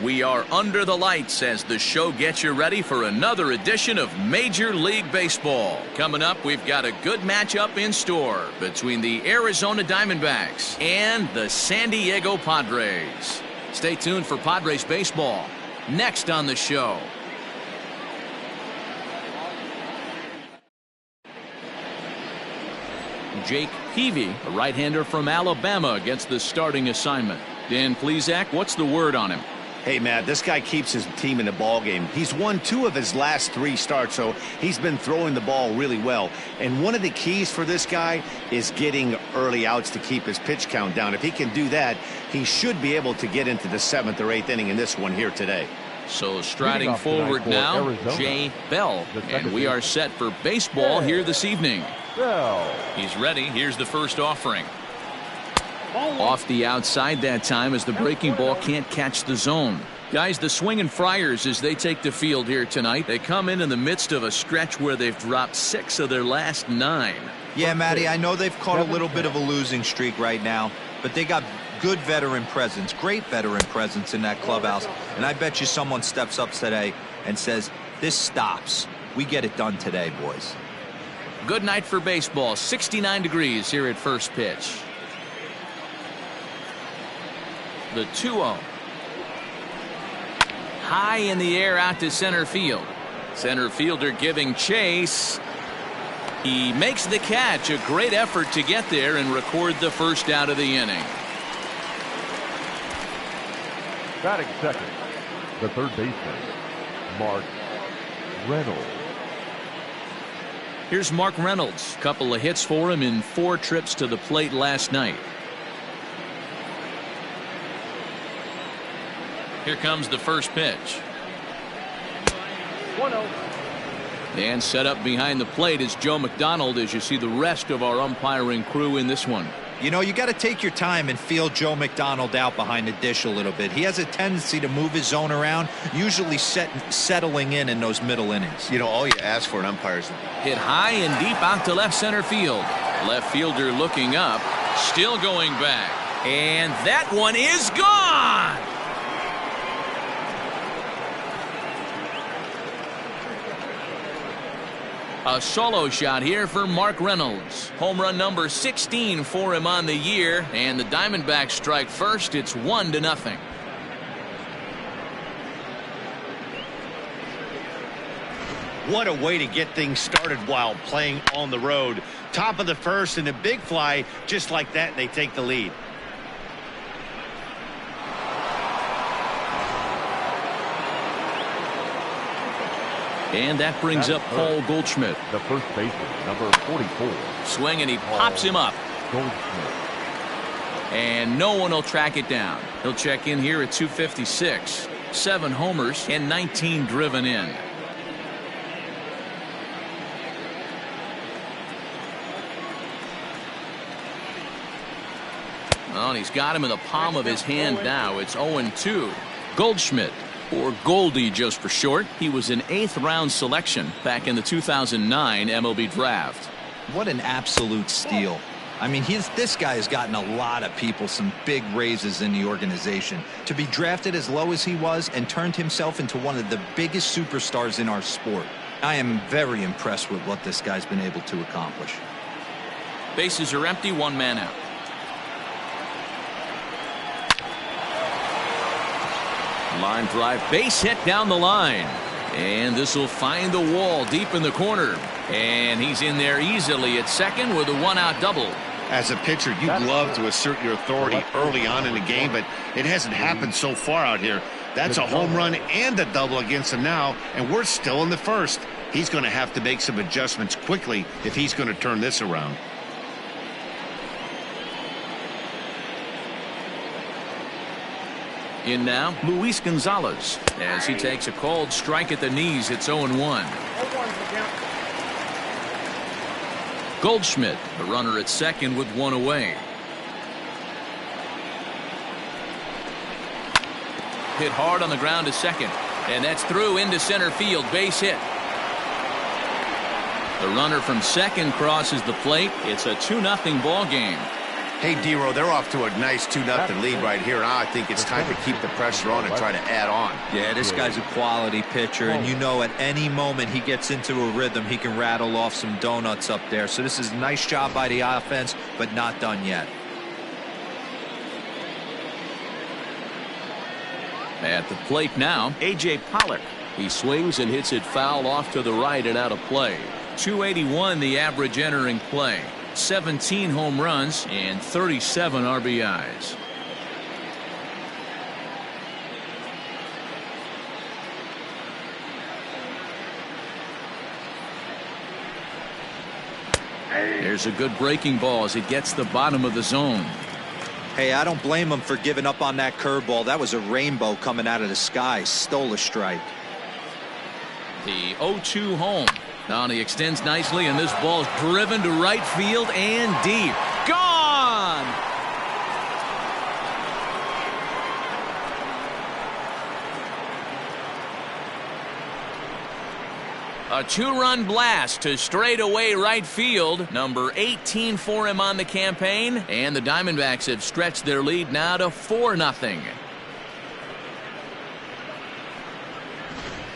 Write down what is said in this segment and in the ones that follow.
We are under the lights as the show gets you ready for another edition of Major League Baseball. Coming up, we've got a good matchup in store between the Arizona Diamondbacks and the San Diego Padres. Stay tuned for Padres baseball next on the show. Jake Peavy, a right-hander from Alabama, against the starting assignment. Dan Plesac, what's the word on him? Hey, Matt, this guy keeps his team in the ball game. He's won 2 of his last 3 starts, so he's been throwing the ball really well. And one of the keys for this guy is getting early outs to keep his pitch count down. If he can do that, he should be able to get into the 7th or 8th inning in this one here today. So striding forward now, Jay Bell. And we are set for baseball here this evening. He's ready. Here's the first offering. Off the outside that time as the breaking ball can't catch the zone. Guys, the swinging Friars as they take the field here tonight. They come in the midst of a stretch where they've dropped 6 of their last 9. Yeah, Matty, I know they've caught a little bit of a losing streak right now, but they got good veteran presence, great veteran presence in that clubhouse. And I bet you someone steps up today and says, this stops. We get it done today, boys. Good night for baseball. 69 degrees here at first pitch. The 2-0. High in the air out to center field. Center fielder giving chase. He makes the catch. A great effort to get there and record the first out of the inning. Batting second, the third baseman, Mark Reynolds. Here's Mark Reynolds. Couple of hits for him in 4 trips to the plate last night. Here comes the first pitch. 1-0. And set up behind the plate is Joe McDonald as you see the rest of our umpiring crew in this one. You know, you got to take your time and feel Joe McDonald out behind the dish a little bit. He has a tendency to move his zone around, usually settling in those middle innings. You know, all you ask for an umpire is hit high and deep out to left center field. Left fielder looking up, still going back. And that one is gone! A solo shot here for Mark Reynolds. Home run number 16 for him on the year, and the Diamondbacks strike first. It's 1-0. What a way to get things started while playing on the road. Top of the first and a big fly, just like that, and they take the lead. And that brings up Paul Goldschmidt. The first baseman, number 44. Swing, and he pops him up. Goldschmidt. And no one will track it down. He'll check in here at 256. 7 homers and 19 driven in. Well, and he's got him in the palm of his hand now. It's 0-2. Goldschmidt, or Goldie just for short. He was an 8th-round selection back in the 2009 MLB draft. What an absolute steal. I mean, this guy has gotten a lot of people some big raises in the organization. To be drafted as low as he was and turned himself into one of the biggest superstars in our sport. I am very impressed with what this guy's been able to accomplish. Bases are empty, 1 man out. Line drive, base hit down the line. And this will find the wall deep in the corner. And he's in there easily at second with a 1-out double. As a pitcher, you'd love to assert your authority early on in the game, but it hasn't happened so far out here. That's a home run and a double against him now, and we're still in the first. He's going to have to make some adjustments quickly if he's going to turn this around. In now, Luis Gonzalez. As he takes a cold strike at the knees, it's 0-1. Goldschmidt, the runner at second with 1 away. Hit hard on the ground to second. And that's through into center field. Base hit. The runner from second crosses the plate. It's a 2-0 ball game. Hey, D-Row, they're off to a nice 2-0 lead right here. Now I think it's time to keep the pressure on and try to add on. Yeah, this guy's a quality pitcher, and you know at any moment he gets into a rhythm, he can rattle off some donuts up there. So this is a nice job by the offense, but not done yet. At the plate now, A.J. Pollock. He swings and hits it foul off to the right and out of play. 281 the average entering play. 17 home runs and 37 RBIs. There's a good breaking ball as it gets the bottom of the zone. Hey, I don't blame him for giving up on that curveball. That was a rainbow coming out of the sky. Stole a strike. The 0-2 home. Now he extends nicely, and this ball's driven to right field and deep. Gone! A 2-run blast to straightaway right field. Number 18 for him on the campaign, and the Diamondbacks have stretched their lead now to 4-0.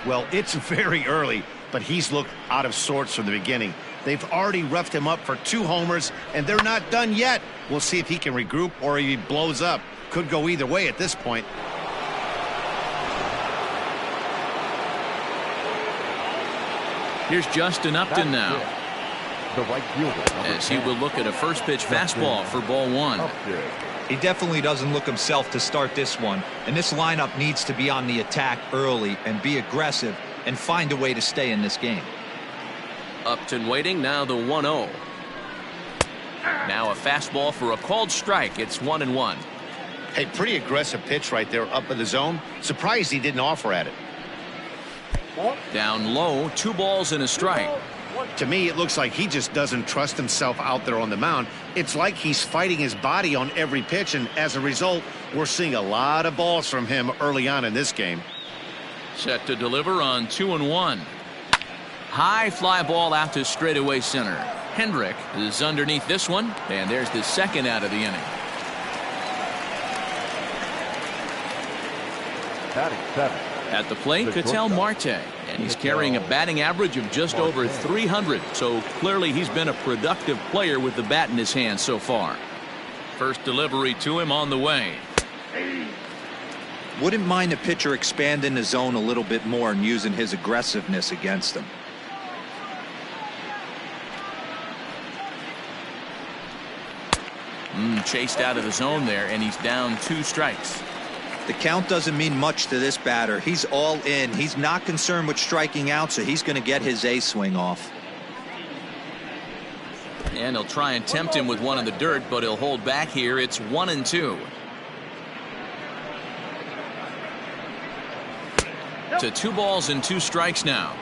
Well, it's very early, but he's looked out of sorts from the beginning. They've already roughed him up for 2 homers, and they're not done yet. We'll see if he can regroup or if he blows up. Could go either way at this point. Here's Justin Upton now, The right fielder, as he will look at a first pitch fastball for ball 1. He definitely doesn't look himself to start this one, and this lineup needs to be on the attack early and be aggressive and find a way to stay in this game. Upton waiting, now the 1-0. Now a fastball for a called strike. It's 1-1. Hey, pretty aggressive pitch right there up in the zone. Surprised he didn't offer at it. Down low, 2 balls and a strike. To me, it looks like he just doesn't trust himself out there on the mound. It's like he's fighting his body on every pitch, and as a result, we're seeing a lot of balls from him early on in this game. Set to deliver on 2-1. High fly ball out to straightaway center. Hendrick is underneath this one, and there's the second out of the inning. Batting 7. At the plate, Ketel Marte, and he's carrying a batting average of just over 300, so clearly he's been a productive player with the bat in his hand so far. First delivery to him on the way. Wouldn't mind a pitcher expanding the zone a little bit more and using his aggressiveness against him. Chased out of the zone there, and he's down 2 strikes. The count doesn't mean much to this batter. He's all in. He's not concerned with striking out, so he's going to get his A swing off. And he'll try and tempt him with one in the dirt, but he'll hold back here. It's 1-2. To 2 balls and 2 strikes now.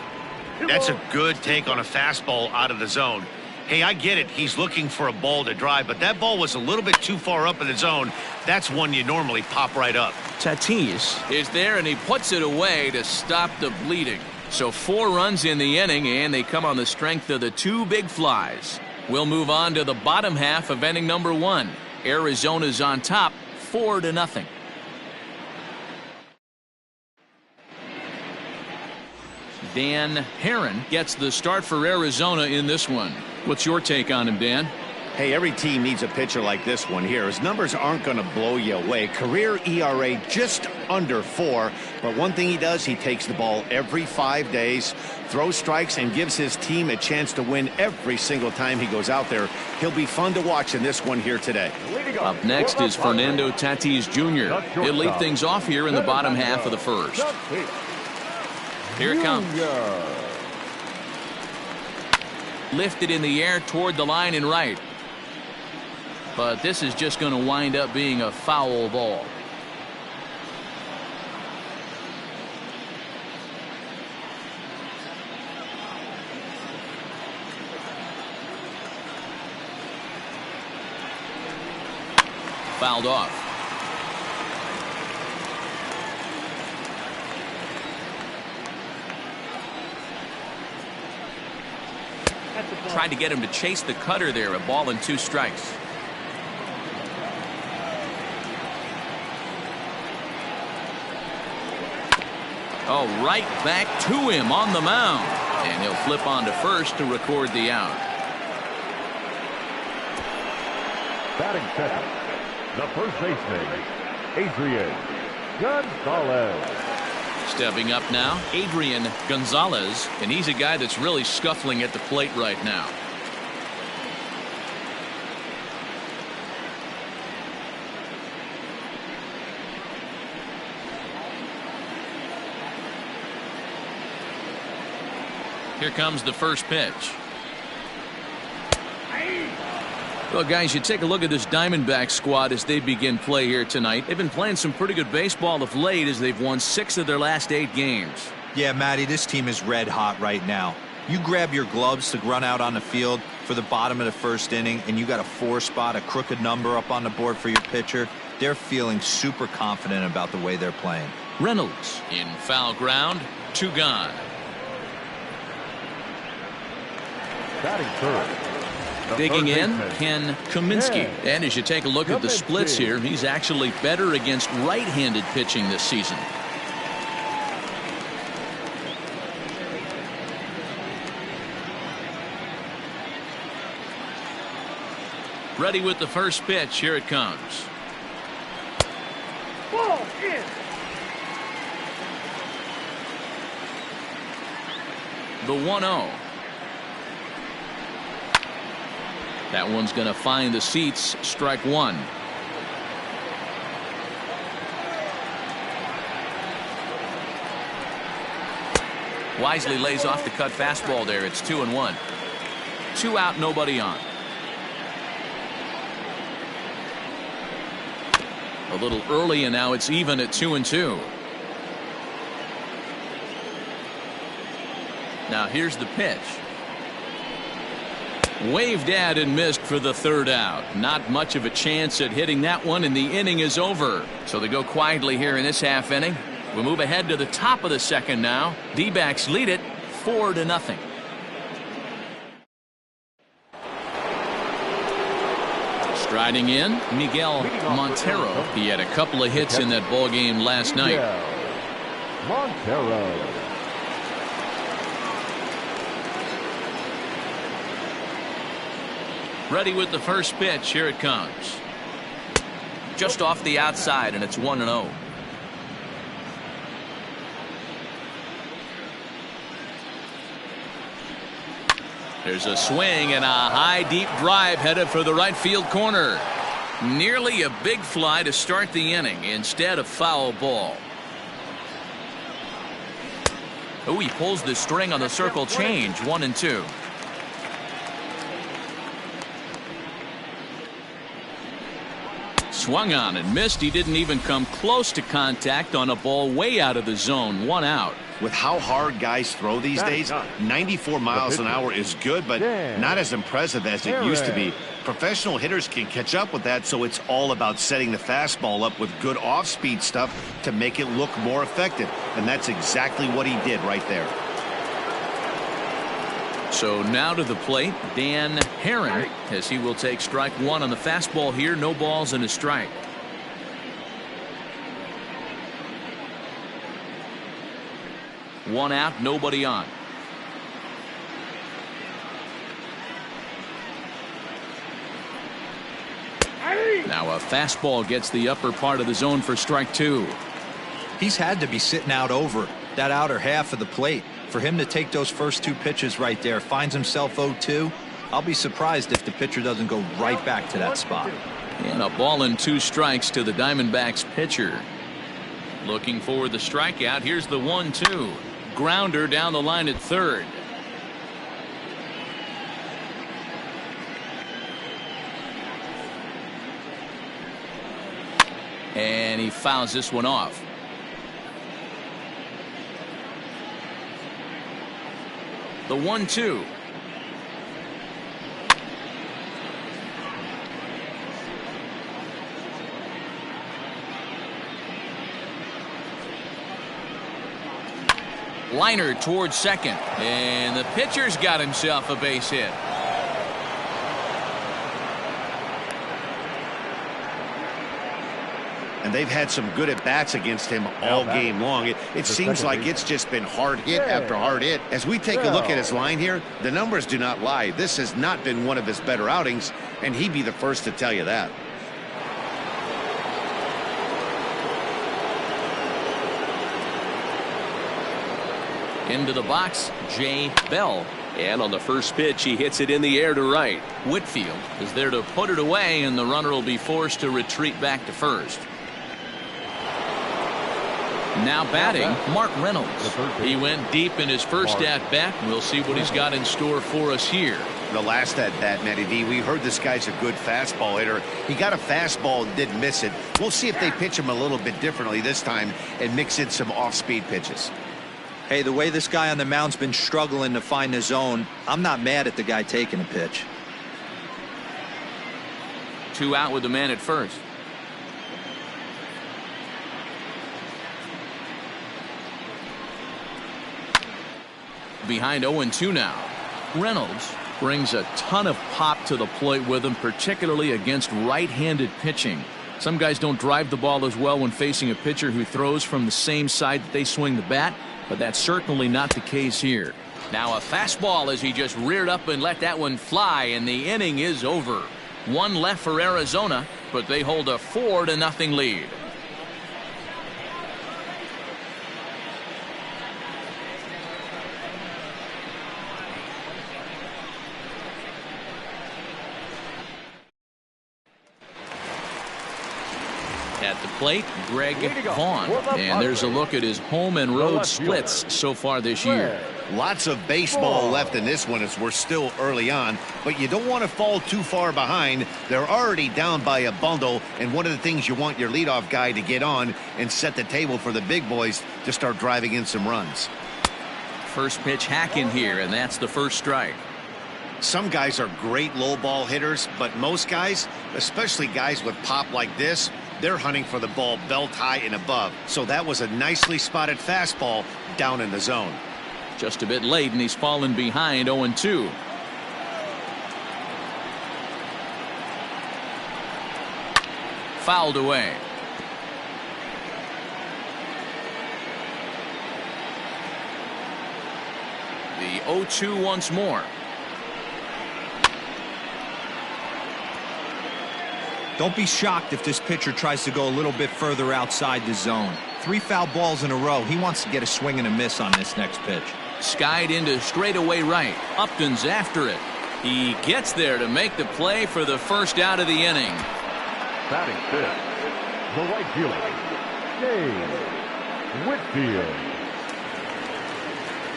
That's a good take on a fastball out of the zone. Hey, I get it. He's looking for a ball to drive, but that ball was a little bit too far up in the zone. That's one you normally pop right up. Tatis is there, and he puts it away to stop the bleeding. So 4 runs in the inning, and they come on the strength of the 2 big flies. We'll move on to the bottom half of inning number 1. Arizona's on top, 4-0. Dan Herron gets the start for Arizona in this one. What's your take on him, Dan? Hey, every team needs a pitcher like this one here. His numbers aren't going to blow you away. Career ERA just under 4. But one thing he does, he takes the ball every 5 days, throws strikes, and gives his team a chance to win every single time he goes out there. He'll be fun to watch in this one here today. Up next is Fernando Tatis Jr. He'll lead things off here in the bottom half of the first. Here it comes. Lifted in the air toward the line and right. But this is just going to wind up being a foul ball. Fouled off. Tried to get him to chase the cutter there. A ball and 2 strikes. Oh, right back to him on the mound. And he'll flip on to first to record the out. Batting second, the first baseman, Adrian Gonzalez. Stepping up now, Adrian Gonzalez, and he's a guy that's really scuffling at the plate right now. Here comes the first pitch. Well, guys, you take a look at this Diamondbacks squad as they begin play here tonight. They've been playing some pretty good baseball of late as they've won 6 of their last 8 games. Yeah, Matty, this team is red hot right now. You grab your gloves to run out on the field for the bottom of the first inning, and you got a 4 spot, a crooked number up on the board for your pitcher. They're feeling super confident about the way they're playing. Reynolds in foul ground, 2 gone. Batting third. Digging in, Ken Kaminsky. And as you take a look at the splits here, he's actually better against right-handed pitching this season. Ready with the first pitch. Here it comes. Ball in. The 1-0. That one's going to find the seats. Strike 1. Wisely lays off the cut fastball there. It's 2-1. 2 out, nobody on. A little early, and now it's even at 2-2. Now here's the pitch. Waved at and missed for the 3rd out. Not much of a chance at hitting that one, and the inning is over. So they go quietly here in this half inning. We move ahead to the top of the second now. D-backs lead it 4-0. Striding in, Miguel Montero. He had a couple of hits in that ball game last night. Montero. Ready with the first pitch. Here it comes. Just off the outside, and it's 1-0. There's a swing and a high deep drive headed for the right field corner. Nearly a big fly to start the inning instead of foul ball. Oh, he pulls the string on the circle change. 1-2. Swung on and missed. He didn't even come close to contact on a ball way out of the zone. 1 out. With how hard guys throw these days, 94 miles an hour is good, but not as impressive as it used to be. Professional hitters can catch up with that, so it's all about setting the fastball up with good off-speed stuff to make it look more effective. And that's exactly what he did right there. So now to the plate, Dan Herron, as he will take strike 1 on the fastball here. No balls and a strike. One out, nobody on. Now a fastball gets the upper part of the zone for strike 2. He's had to be sitting out over that outer half of the plate. For him to take those first 2 pitches right there, finds himself 0-2. I'll be surprised if the pitcher doesn't go right back to that spot. And a ball and 2 strikes to the Diamondbacks pitcher. Looking for the strikeout. Here's the 1-2. Grounder down the line at third. And he fouls this one off. The 1-2. Liner towards second, and the pitcher's got himself a base hit. And they've had some good at-bats against him all game long. It seems like it's just been hard hit after hard hit. As we take a look at his line here, the numbers do not lie. This has not been one of his better outings, and he'd be the first to tell you that. Into the box, Jay Bell. And on the first pitch, he hits it in the air to right. Whitfield is there to put it away, and the runner will be forced to retreat back to first. Now batting, Mark Reynolds. He went deep in his first at-bat. We'll see what he's got in store for us here. The last at-bat, Matty D, we heard this guy's a good fastball hitter. He got a fastball and didn't miss it. We'll see if they pitch him a little bit differently this time and mix in some off-speed pitches. Hey, the way this guy on the mound's been struggling to find the zone, I'm not mad at the guy taking a pitch. 2 out with the man at first. Behind 0-2 now. Reynolds brings a ton of pop to the plate with him, particularly against right-handed pitching. Some guys don't drive the ball as well when facing a pitcher who throws from the same side that they swing the bat, but that's certainly not the case here. Now a fastball as he just reared up and let that one fly, and the inning is over. 1 left for Arizona, but they hold a 4-0 lead. At the plate, Greg Vaughn. And there's a look at his home and road splits so far this year. Lots of baseball left in this one as we're still early on, but you don't want to fall too far behind. They're already down by a bundle, and one of the things you want your leadoff guy to get on and set the table for the big boys to start driving in some runs. First pitch hack in here, and that's the first strike. Some guys are great low ball hitters, but most guys, especially guys with pop like this, they're hunting for the ball belt high and above. So that was a nicely spotted fastball down in the zone. Just a bit late, and he's fallen behind 0-2. Fouled away. The 0-2 once more. Don't be shocked if this pitcher tries to go a little bit further outside the zone. 3 foul balls in a row. He wants to get a swing and a miss on this next pitch. Skied into straightaway right. Upton's after it. He gets there to make the play for the first out of the inning. Batting fifth, the right fielder, Dave Whitfield.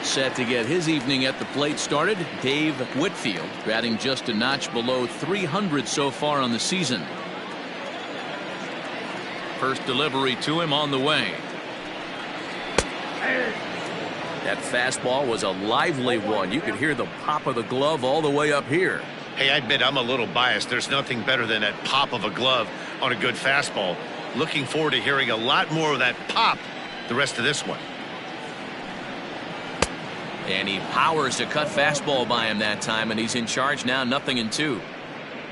Set to get his evening at the plate started, Dave Whitfield, batting just a notch below 300 so far on the season. First delivery to him on the way. That fastball was a lively one. You could hear the pop of the glove all the way up here. Hey, I admit I'm a little biased. There's nothing better than that pop of a glove on a good fastball. Looking forward to hearing a lot more of that pop the rest of this one. And he powers a cut fastball by him that time, and he's in charge now, 0-2.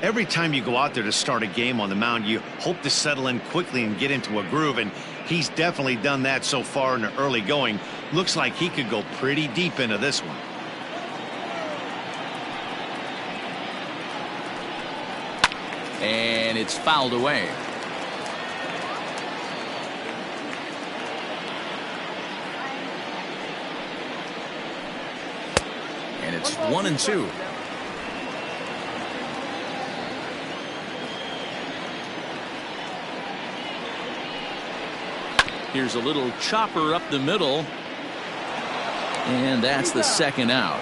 Every time you go out there to start a game on the mound, you hope to settle in quickly and get into a groove, and he's definitely done that so far in the early going. Looks like he could go pretty deep into this one. And it's fouled away. And it's 1-2. Here's a little chopper up the middle. And that's the second out.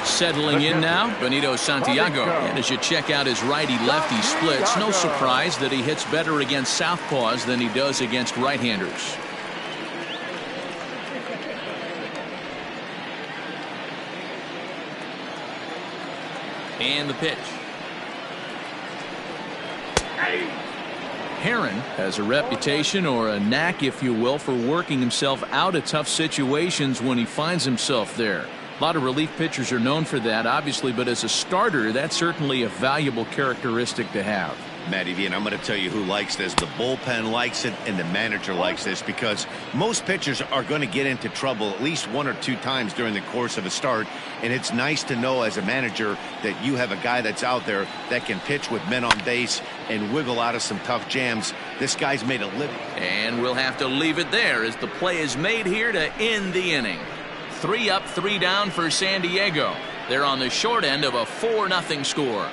Settling in now, Benito Santiago. And as you check out his righty-lefty splits, no surprise that he hits better against southpaws than he does against right-handers. And the pitch. Herron has a reputation, or a knack if you will, for working himself out of tough situations when he finds himself there. lot of relief pitchers are known for that, obviously, but as a starter, that's certainly a valuable characteristic to have. Matty V, and I'm going to tell you who likes this. The bullpen likes it, and the manager likes this, because most pitchers are going to get into trouble at least 1 or 2 times during the course of a start, and it's nice to know as a manager that you have a guy that's out there that can pitch with men on base and wiggle out of some tough jams. This guy's made a living. And we'll have to leave it there as the play is made here to end the inning. 3 up, 3 down for San Diego. They're on the short end of a 4-0 score.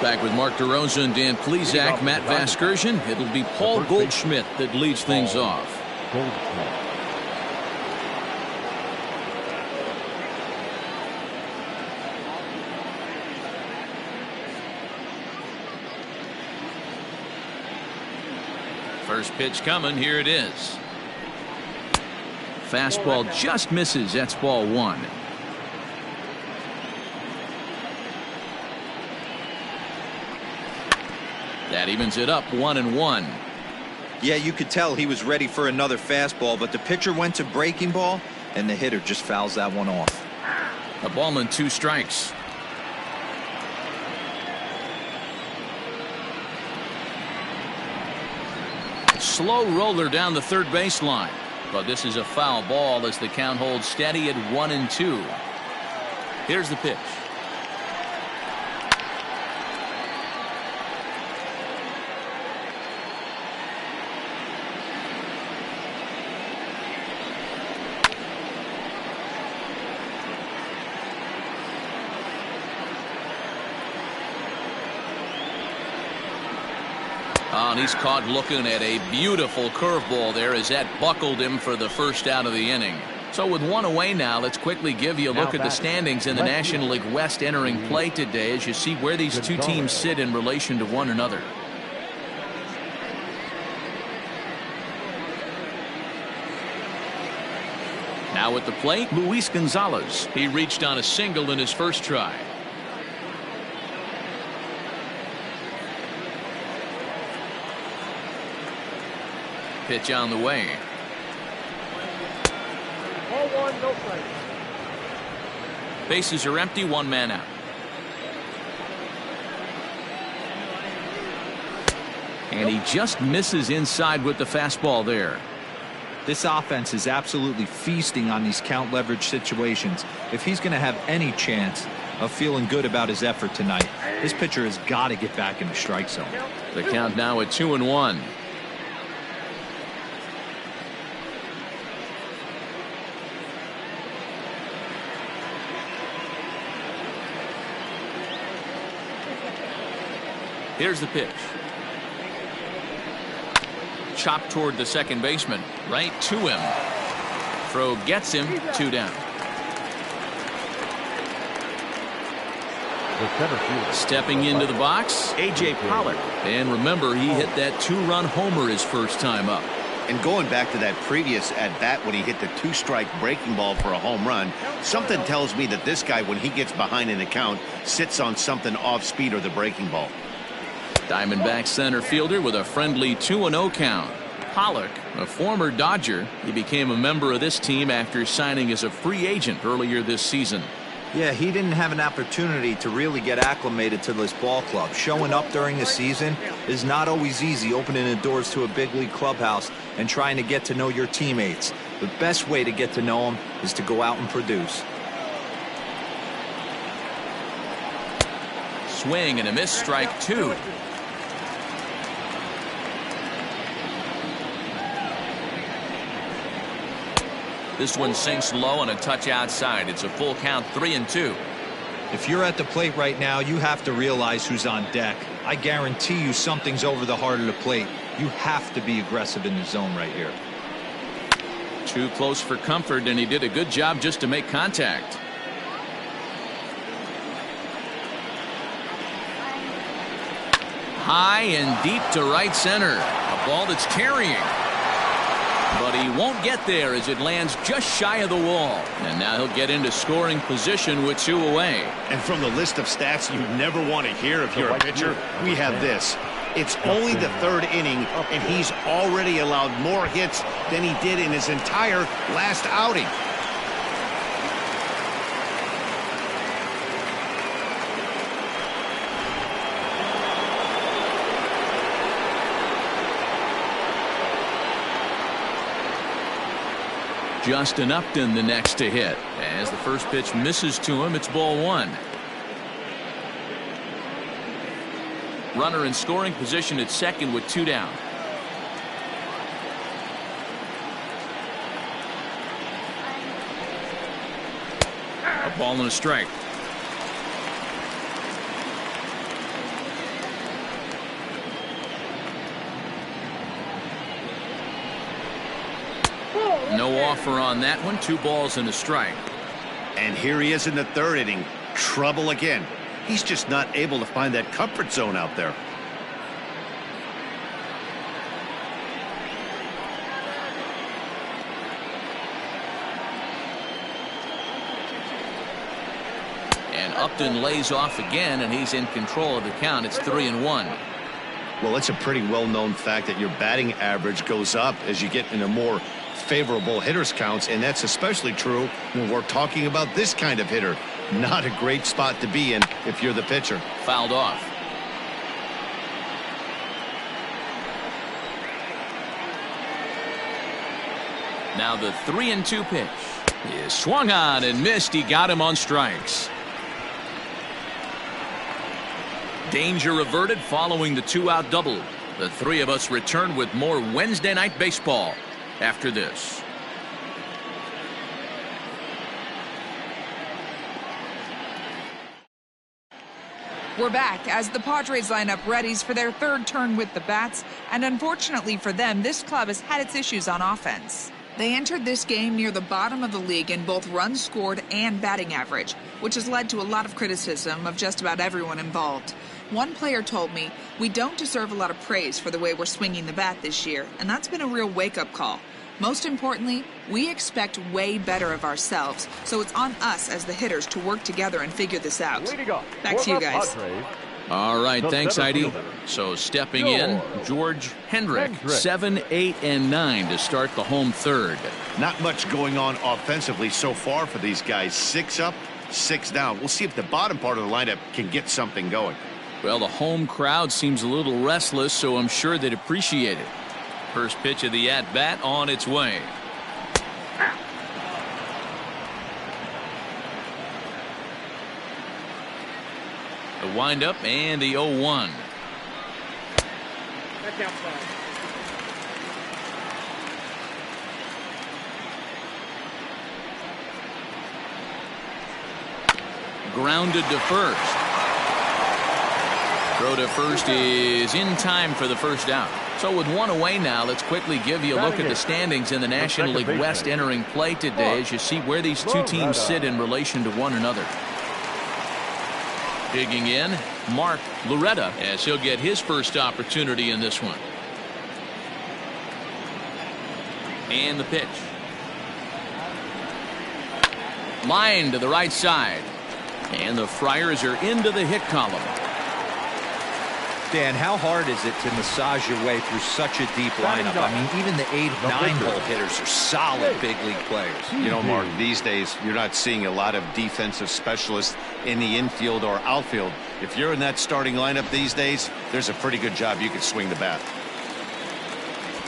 Back with Mark DeRosa and Dan Plesac, Matt Vasgersian. It'll be Paul Goldschmidt that leads things off. First pitch coming. Here it is. Fastball just misses. That's ball 1. That evens it up 1-1. Yeah, you could tell he was ready for another fastball, but the pitcher went to breaking ball, and the hitter just fouls that one off. A ball and 2 strikes. Slow roller down the third baseline, but this is a foul ball as the count holds steady at 1-2. Here's the pitch. Oh, and he's caught looking at a beautiful curveball there as that buckled him for the first out of the inning. So with 1 away now, let's quickly give you a look at the standings in the National League West entering play today as you see where these 2 teams sit in relation to one another. Now at the plate, Luis Gonzalez. He reached on a single in his first try. Pitch on the way. Ball 1, no strike. Bases are empty, 1 man out. And he just misses inside with the fastball there. This offense is absolutely feasting on these count leverage situations. If he's going to have any chance of feeling good about his effort tonight, this pitcher has got to get back in the strike zone. The count now at 2-1. Here's the pitch. Chopped toward the second baseman. Right to him. Throw gets him. 2 down. Stepping into the box, A.J. Pollock. And remember, he hit that 2-run homer his first time up. And going back to that previous at-bat when he hit the 2-strike breaking ball for a home run, something tells me that this guy, when he gets behind in the count, sits on something off speed or the breaking ball. Diamondbacks center fielder with a friendly 2-0 count. Pollock, a former Dodger, he became a member of this team after signing as a free agent earlier this season. Yeah, he didn't have an opportunity to really get acclimated to this ball club. Showing up during the season is not always easy, opening the doors to a big league clubhouse and trying to get to know your teammates. The best way to get to know them is to go out and produce. Swing and a miss, strike 2. This one sinks low and a touch outside. It's a full count, 3-2. If you're at the plate right now, you have to realize who's on deck. I guarantee you something's over the heart of the plate. You have to be aggressive in the zone right here. Too close for comfort, and he did a good job just to make contact. High and deep to right center. A ball that's carrying. But he won't get there as it lands just shy of the wall. And now he'll get into scoring position with 2 away. And from the list of stats you never want to hear if you're a pitcher, we have this. It's only the third inning, and he's already allowed more hits than he did in his entire last outing. Justin Upton the next to hit. As the first pitch misses to him, it's ball one. Runner in scoring position at second with 2 down. A ball and a strike. No offer on that one. 2 balls and a strike. And here he is in the third inning. Trouble again. He's just not able to find that comfort zone out there. And Upton lays off again, and he's in control of the count. It's 3-1. Well, it's a pretty well-known fact that your batting average goes up as you get into more favorable hitters counts, and that's especially true when we're talking about this kind of hitter. Not a great spot to be in if you're the pitcher. Fouled off. Now the 3-2 pitch is swung on and missed. He got him on strikes. Danger averted following the 2-out double. The three of us return with more Wednesday Night Baseball after this. We're back as the Padres line up readies for their third turn with the bats, and unfortunately for them, this club has had its issues on offense. They entered this game near the bottom of the league in both runs scored and batting average, which has led to a lot of criticism of just about everyone involved. One player told me, "We don't deserve a lot of praise for the way we're swinging the bat this year," and that's been a real wake-up call. Most importantly, we expect way better of ourselves, so it's on us as the hitters to work together and figure this out. Back to you guys. All right, thanks, Heidi. So stepping in, George Hendrick, 7, 8, and 9 to start the home third. Not much going on offensively so far for these guys. 6 up, 6 down. We'll see if the bottom part of the lineup can get something going. Well, the home crowd seems a little restless, so I'm sure they'd appreciate it. First pitch of the at-bat on its way. The windup and the 0-1. That's outside. Grounded to first. Throw to first is in time for the first out. So with 1 away now, let's quickly give you a look at the standings in the National League West entering play today as you see where these two teams sit in relation to one another. Digging in, Mark Loretta, as he'll get his first opportunity in this one. And the pitch. Line to the right side. And the Friars are into the hit column. Dan, how hard is it to massage your way through such a deep lineup? I mean, even the 8, 9-hole hitters are solid big league players. You know, Mark, these days you're not seeing a lot of defensive specialists in the infield or outfield. If you're in that starting lineup these days, there's a pretty good job you can swing the bat.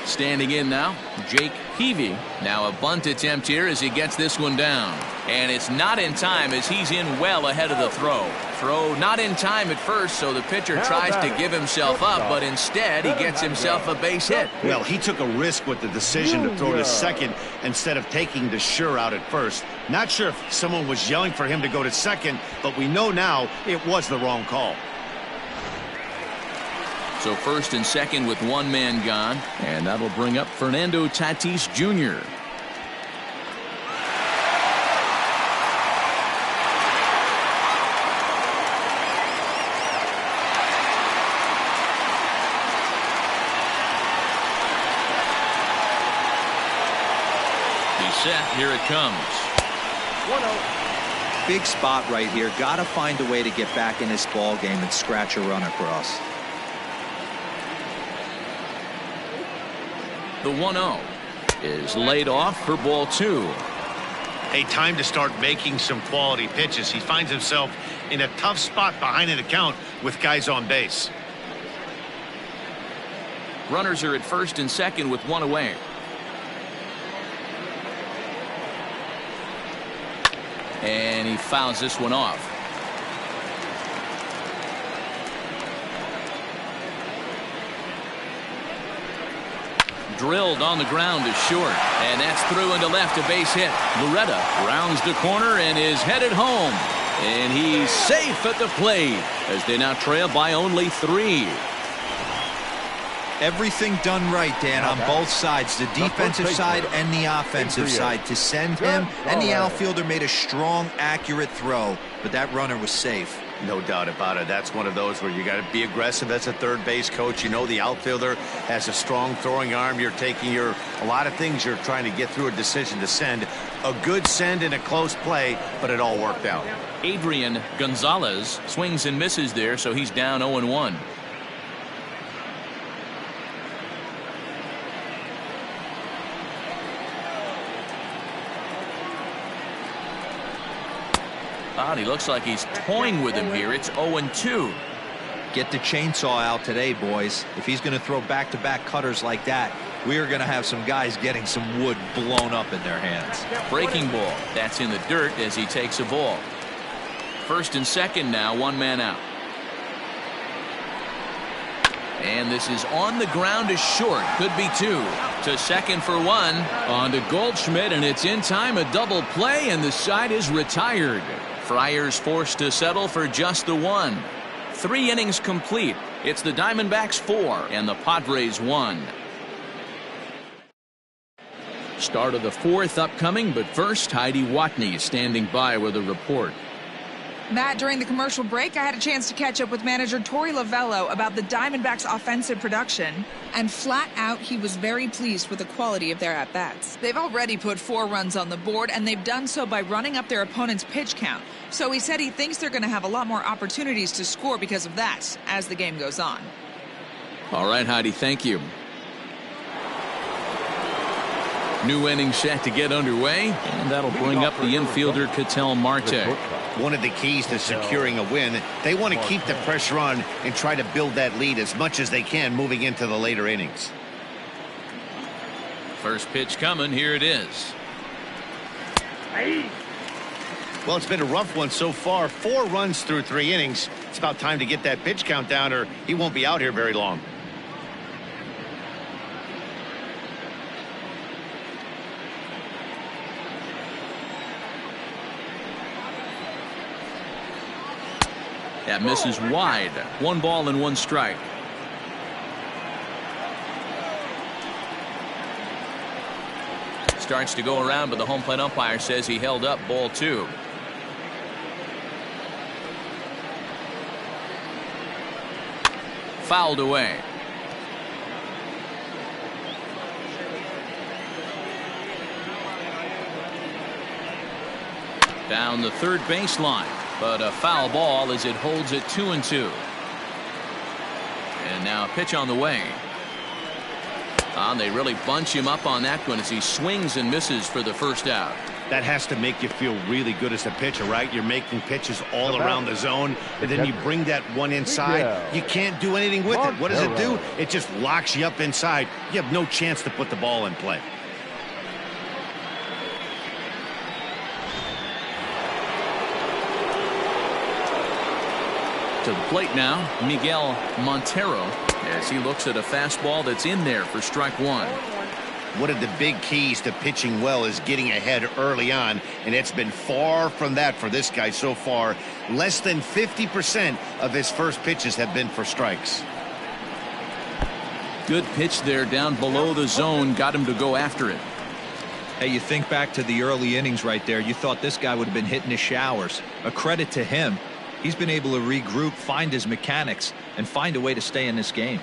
Standing in now, Jake Peavy. Now a bunt attempt here as he gets this one down. And it's not in time as he's in well ahead of the throw. Throw not in time at first, so the pitcher tries to give himself up, but instead he gets himself a base hit. Well, he took a risk with the decision to throw to second instead of taking the sure out at first. Not sure if someone was yelling for him to go to second, but we know now it was the wrong call. So first and second with one man gone, and that'll bring up Fernando Tatis Jr. He's set. Here it comes. 1-0. Big spot right here. Got to find a way to get back in this ball game and scratch a run across. The 1-0 is laid off for ball 2. A time to start making some quality pitches. He finds himself in a tough spot behind an account with guys on base. Runners are at first and second with one away. And he fouls this one off. Drilled on the ground is short, and that's through into left, a base hit. Loretta rounds the corner and is headed home, and he's safe at the plate as they now trail by only 3. Everything done right, Dan, on both sides, the defensive side and the offensive side, to send him, and the outfielder made a strong, accurate throw, but that runner was safe. No doubt about it. That's one of those where you got to be aggressive as a third base coach. You know the outfielder has a strong throwing arm. You're taking a lot of things you're trying to get through a decision to send. A good send in a close play, but it all worked out. Adrian Gonzalez swings and misses there, so he's down 0-1. He looks like he's toying with him here. It's 0-2. Get the chainsaw out today, boys. If he's going to throw back-to-back cutters like that, we are going to have some guys getting some wood blown up in their hands. Breaking ball. That's in the dirt as he takes a ball. First and second now, one man out. And this is on the ground is short. Could be 2. To second for 1. On to Goldschmidt, and it's in time. A double play, and the side is retired. Friars forced to settle for just the 1. 3 innings complete. It's the Diamondbacks 4 and the Padres 1. Start of the 4th upcoming, but first Heidi Watney standing by with a report. Matt, during the commercial break, I had a chance to catch up with manager Torey Lovello about the Diamondbacks' offensive production, and flat out, he was very pleased with the quality of their at-bats. They've already put 4 runs on the board, and they've done so by running up their opponent's pitch count. So he said he thinks they're going to have a lot more opportunities to score because of that as the game goes on. All right, Heidi, thank you. New inning set to get underway, and that'll bring up the infielder Ketel Marte. One of the keys to securing a win, they want to keep the pressure on and try to build that lead as much as they can moving into the later innings. First pitch coming. Here it is. Well, it's been a rough one so far. 4 runs through 3 innings. It's about time to get that pitch count down, or he won't be out here very long. That misses wide. 1 ball and 1 strike. Starts to go around, but the home plate umpire says he held up ball 2. Fouled away. Down the third baseline. But a foul ball as it holds it 2-2. And now a pitch on the way. They really bunch him up on that one as he swings and misses for the first out. That has to make you feel really good as a pitcher, right? You're making pitches all around the zone, and then you bring that one inside. You can't do anything with it. What does it do? It just locks you up inside. You have no chance to put the ball in play. To the plate now, Miguel Montero, as he looks at a fastball that's in there for strike 1. One of the big keys to pitching well is getting ahead early on, and it's been far from that for this guy so far. Less than 50% of his first pitches have been for strikes. Good pitch there down below the zone, got him to go after it. Hey, you think back to the early innings right there, you thought this guy would have been hitting his showers. A credit to him. He's been able to regroup, find his mechanics, and find a way to stay in this game.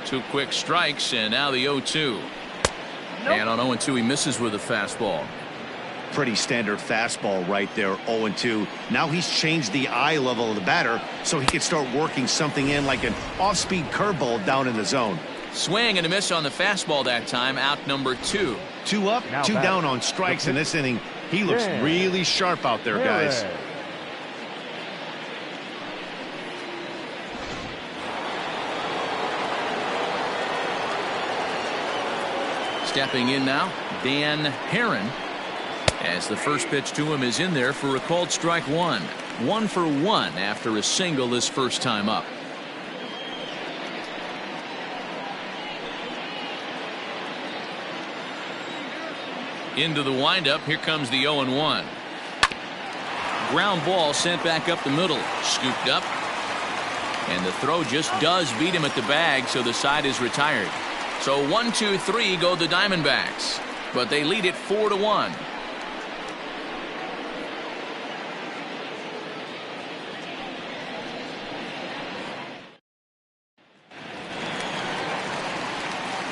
2 quick strikes, and now the 0-2. And on 0-2, he misses with a fastball. Pretty standard fastball right there, 0-2. Now he's changed the eye level of the batter so he can start working something in like an off-speed curveball down in the zone. Swing and a miss on the fastball that time. Out number 2. 2 up, 2 down on strikes in this inning. He looks really sharp out there, guys. Stepping in now, Dan Herron, as the first pitch to him is in there for a called strike 1. 1 for 1 after a single his first time up. Into the windup. Here comes the 0-1. Ground ball sent back up the middle. Scooped up. And the throw just does beat him at the bag, so the side is retired. So 1-2-3 go the Diamondbacks, but they lead it 4-1.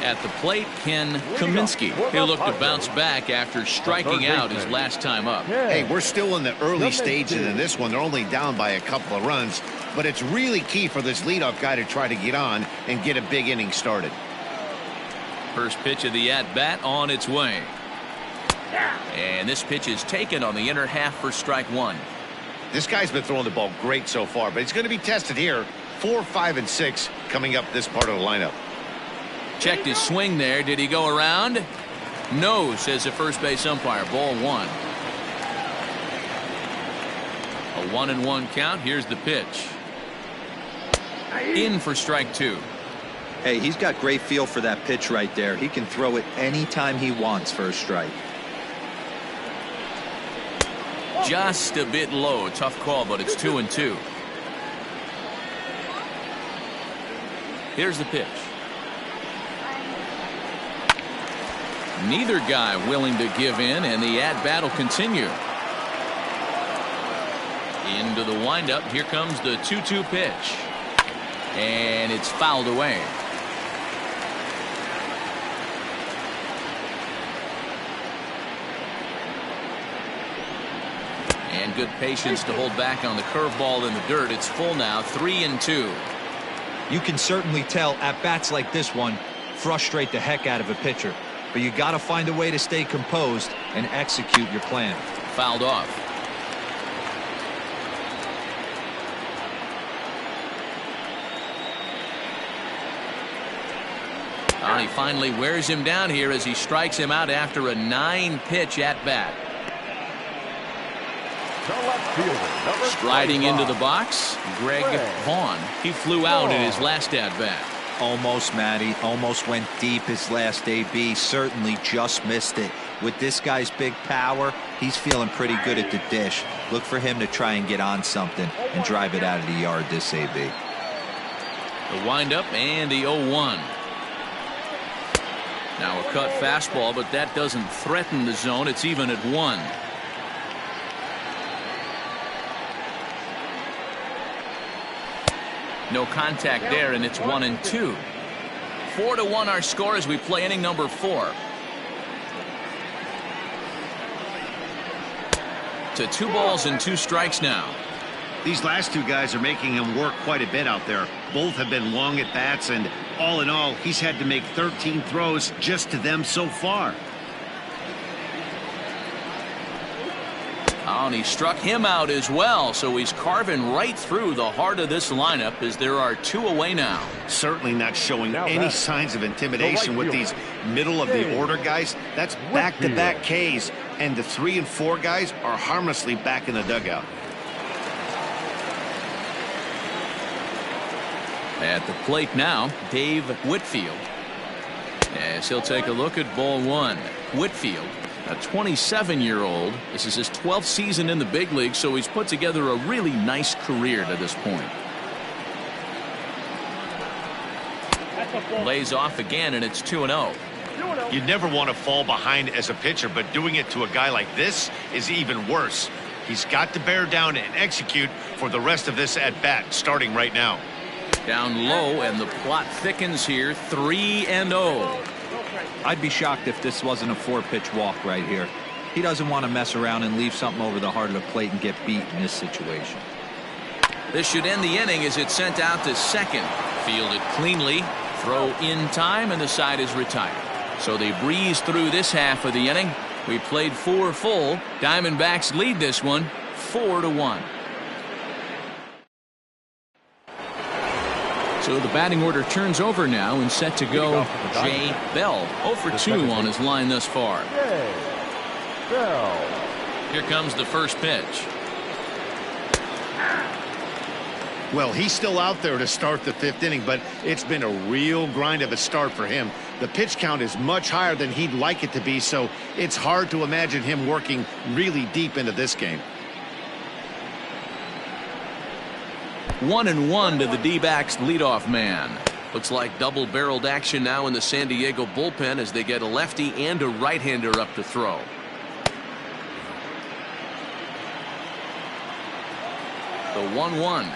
At the plate, Ken Kaminsky. He'll look to bounce back after striking out his last time up. Hey, we're still in the early stages in this one. They're only down by a couple of runs, but it's really key for this leadoff guy to try to get on and get a big inning started. First pitch of the at-bat on its way. And this pitch is taken on the inner half for strike 1. This guy's been throwing the ball great so far, but he's going to be tested here. 4, 5, and 6 coming up this part of the lineup. Checked his swing there. Did he go around? No, says the first base umpire. Ball 1. A 1-1 count. Here's the pitch. In for strike 2. Hey, he's got great feel for that pitch right there. He can throw it anytime he wants for a strike. Just a bit low. Tough call, but it's 2-2. Here's the pitch. Neither guy willing to give in, and the at-bat will continue. Into the windup. Here comes the 2-2 pitch. And it's fouled away. And good patience to hold back on the curveball in the dirt. It's full now, 3-2. You can certainly tell at bats like this one frustrate the heck out of a pitcher. But you got to find a way to stay composed and execute your plan. Fouled off. He finally wears him down here as he strikes him out after a 9-pitch at-bat. Striding into the box, Greg Vaughn. He flew out in his last at-bat. Almost, Matty. Almost went deep his last AB. Certainly just missed it. With this guy's big power, he's feeling pretty good at the dish. Look for him to try and get on something and drive it out of the yard this AB. The windup and the 0-1. Now a cut fastball, but that doesn't threaten the zone. It's even at 1. No contact there, and it's 1-2. 4-1 our score as we play inning number 4. To 2 balls and 2 strikes now. These last 2 guys are making him work quite a bit out there. Both have been long at bats, and all in all, he's had to make 13 throws just to them so far. Oh, and he struck him out as well, so he's carving right through the heart of this lineup as there are 2 away now. Certainly not showing any signs of intimidation with these middle of the order guys. That's back-to-back Ks, and the 3 and 4 guys are harmlessly back in the dugout. At the plate now, Dave Whitfield. As he'll take a look at ball 1. Whitfield, a 27-year-old. This is his 12th season in the big league, so he's put together a really nice career to this point. Lays off again, and it's 2-0. You'd never want to fall behind as a pitcher, but doing it to a guy like this is even worse. He's got to bear down and execute for the rest of this at-bat, starting right now. Down low, and the plot thickens here. 3-0. I'd be shocked if this wasn't a 4-pitch walk right here. He doesn't want to mess around and leave something over the heart of the plate and get beat in this situation. This should end the inning as it's sent out to second. Fielded cleanly, throw in time, and the side is retired. So they breeze through this half of the inning. We played 4 full. Diamondbacks lead this one 4-1. So the batting order turns over now and set to go. Jay Bell, 0 for 2 on his line thus far. Here comes the first pitch. Well, he's still out there to start the 5th inning, but it's been a real grind of a start for him. The pitch count is much higher than he'd like it to be, so it's hard to imagine him working really deep into this game. 1-1 to the D-backs leadoff man. Looks like double-barreled action now in the San Diego bullpen as they get a lefty and a right-hander up to throw. The 1-1.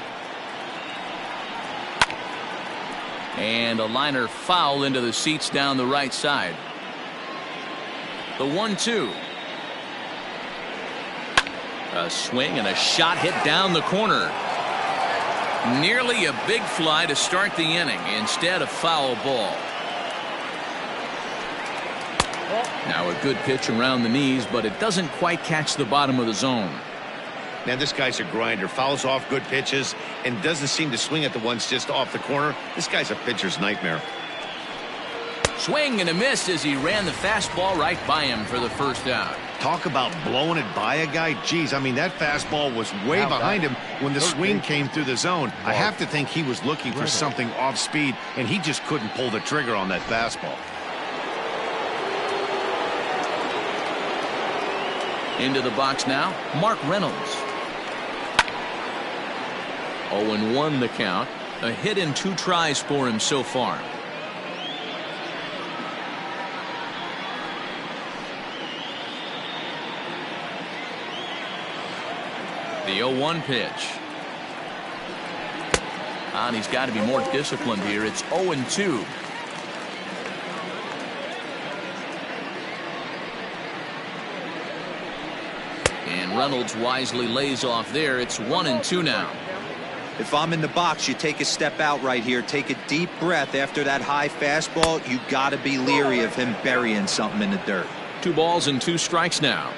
And a liner foul into the seats down the right side. The 1-2. A swing and a shot hit down the corner. Nearly a big fly to start the inning. Instead, a foul ball. Now a good pitch around the knees, but it doesn't quite catch the bottom of the zone. Now this guy's a grinder, fouls off good pitches and doesn't seem to swing at the ones just off the corner. This guy's a pitcher's nightmare. Swing and a miss as he ran the fastball right by him for the first out. Talk about blowing it by a guy. Geez, I mean, that fastball was way behind him when the swing came through the zone. I have to think he was looking for something off speed, and he just couldn't pull the trigger on that fastball. Into the box now, Mark Reynolds. 0-1 the count. A hit in 2 tries for him so far. The 0-1 pitch. And he's got to be more disciplined here. It's 0-2. And Reynolds wisely lays off there. It's 1-2 now. If I'm in the box, you take a step out right here. Take a deep breath after that high fastball. You got to be leery of him burying something in the dirt. 2 balls and 2 strikes now.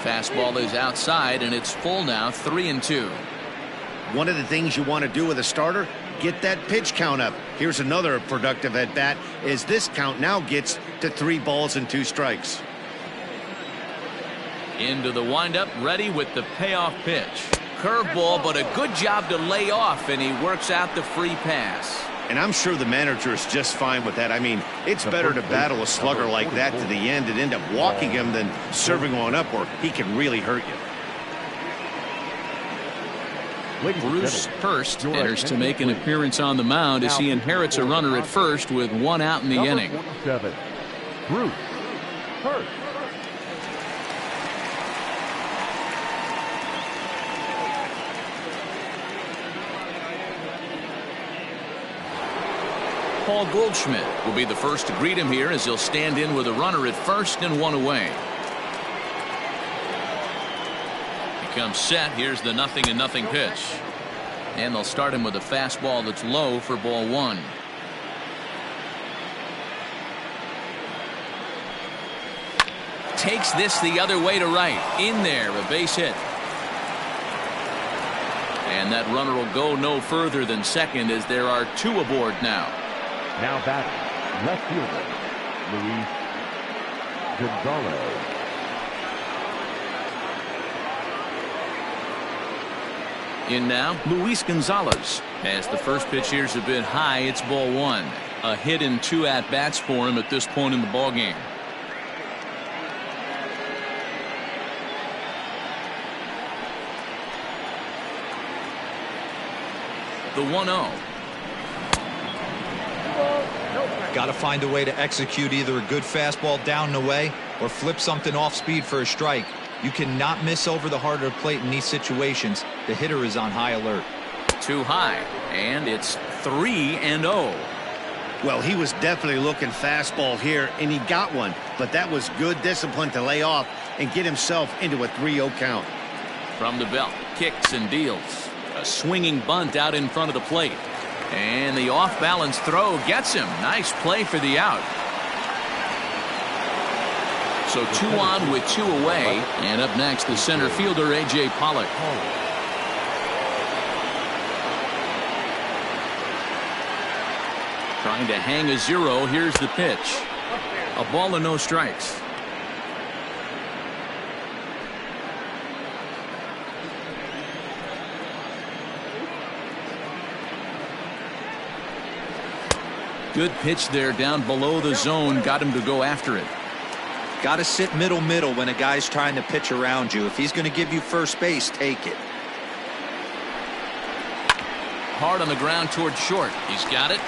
Fastball is outside, and it's full now, 3-2. One of the things you want to do with a starter, get that pitch count up. Here's another productive at bat as this count now gets to 3 balls and 2 strikes. Into the windup, ready with the payoff pitch. Curveball, but a good job to lay off, and he works out the free pass. And I'm sure the manager is just fine with that. I mean, it's better to battle a slugger like that to the end and end up walking him than serving on up where he can really hurt you. Bruce Hurst enters to make an appearance on the mound as he inherits a runner at first with 1 out in the inning. Bruce Hurst. Paul Goldschmidt will be the first to greet him here as he'll stand in with a runner at first and 1 away. He comes set. Here's the 0-0 pitch. And they'll start him with a fastball that's low for ball 1. Takes this the other way to right. In there, a base hit. And that runner will go no further than second as there are 2 aboard now. Now batting, left fielder, Luis Gonzalez. In now, Luis Gonzalez. As the first pitch here's a bit high, it's ball 1. A hit in 2 at-bats for him at this point in the ballgame. The 1-0. Got to find a way to execute either a good fastball down and away or flip something off speed for a strike. You cannot miss over the heart of the plate in these situations. The hitter is on high alert. Too high, and it's 3-0. Well, he was definitely looking fastball here, and he got one. But that was good discipline to lay off and get himself into a 3-0 count. From the belt, kicks and deals. A swinging bunt out in front of the plate. And the off-balance throw gets him. Nice play for the out. So 2 on with 2 away. And up next, the center fielder, A.J. Pollock. Trying to hang a 0. Here's the pitch. A ball and no strikes. Good pitch there down below the zone. Got him to go after it. Got to sit middle when a guy's trying to pitch around you. If he's going to give you first base, take it. Hard on the ground towards short. He's got it.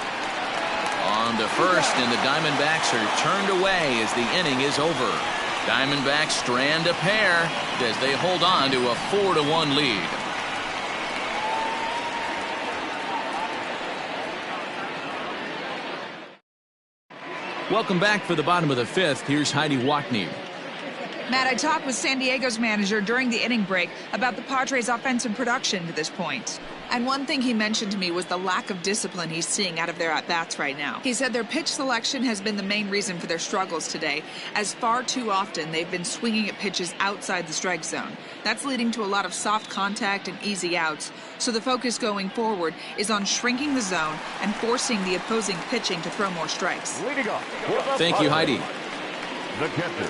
On to first, and the Diamondbacks are turned away as the inning is over. Diamondbacks strand a pair as they hold on to a 4-1 lead. Welcome back for the bottom of the 5th. Here's Heidi Watney. Matt, I talked with San Diego's manager during the inning break about the Padres' offensive production to this point. And one thing he mentioned to me was the lack of discipline he's seeing out of their at-bats right now. He said their pitch selection has been the main reason for their struggles today, as far too often they've been swinging at pitches outside the strike zone. That's leading to a lot of soft contact and easy outs. So the focus going forward is on shrinking the zone and forcing the opposing pitching to throw more strikes. Thank you, Heidi. The catcher,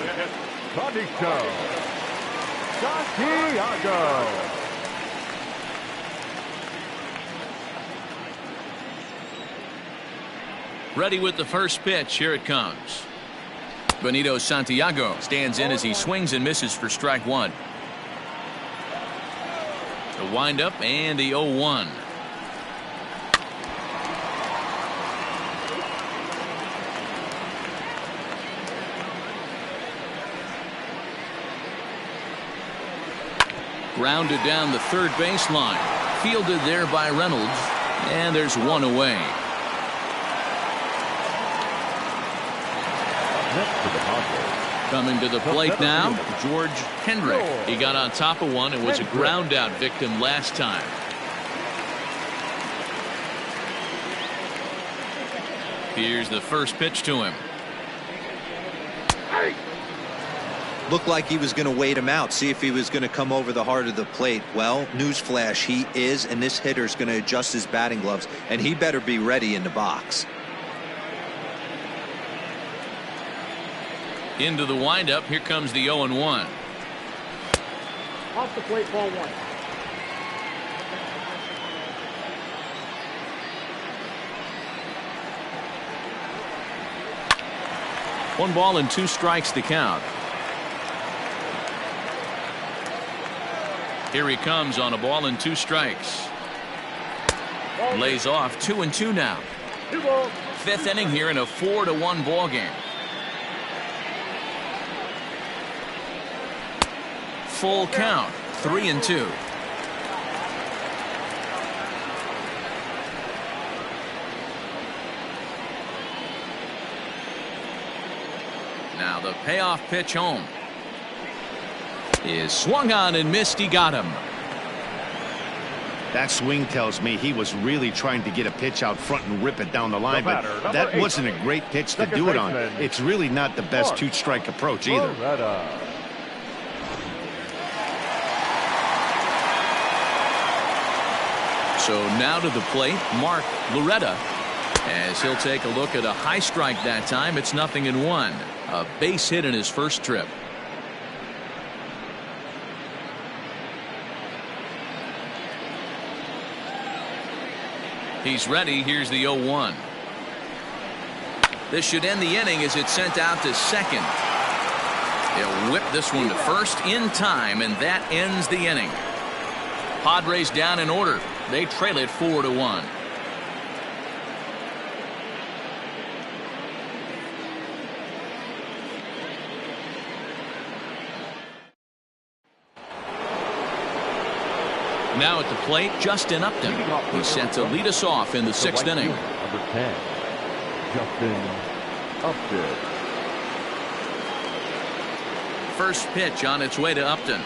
Santiago. Ready with the first pitch. Here it comes. Benito Santiago stands in as he swings and misses for strike 1. The windup and the 0-1. Grounded down the third baseline. Fielded there by Reynolds. And there's 1 away. Coming to the plate now, George Hendrick. He got on top of one and was a ground out victim last time. Here's the first pitch to him. Looked like he was going to wait him out, see if he was going to come over the heart of the plate. Well, newsflash, he is, and this hitter's going to adjust his batting gloves, and he better be ready in the box. Into the windup. Here comes the 0-1. Off the plate, ball 1. One ball and 2 strikes to count. Here he comes on a ball and 2 strikes. Lays off 2-2 now. 5th inning here in a 4-1 ball game. Full count, 3-2. Now the payoff pitch home is swung on and missed. He got him. That swing tells me he was really trying to get a pitch out front and rip it down the line, but that wasn't a great pitch to do it on. It's really not the best 2-strike approach either. So now to the plate, Mark Loretta, as he'll take a look at a high strike that time. It's 0-1. A base hit in his first trip. He's ready. Here's the 0-1. This should end the inning as it's sent out to second. He'll whip this one to first in time, and that ends the inning. Padres down in order. They trail it 4-1. Now at the plate, Justin Upton. He's set to lead us off in the 6th inning. Number 10. First pitch on its way to Upton.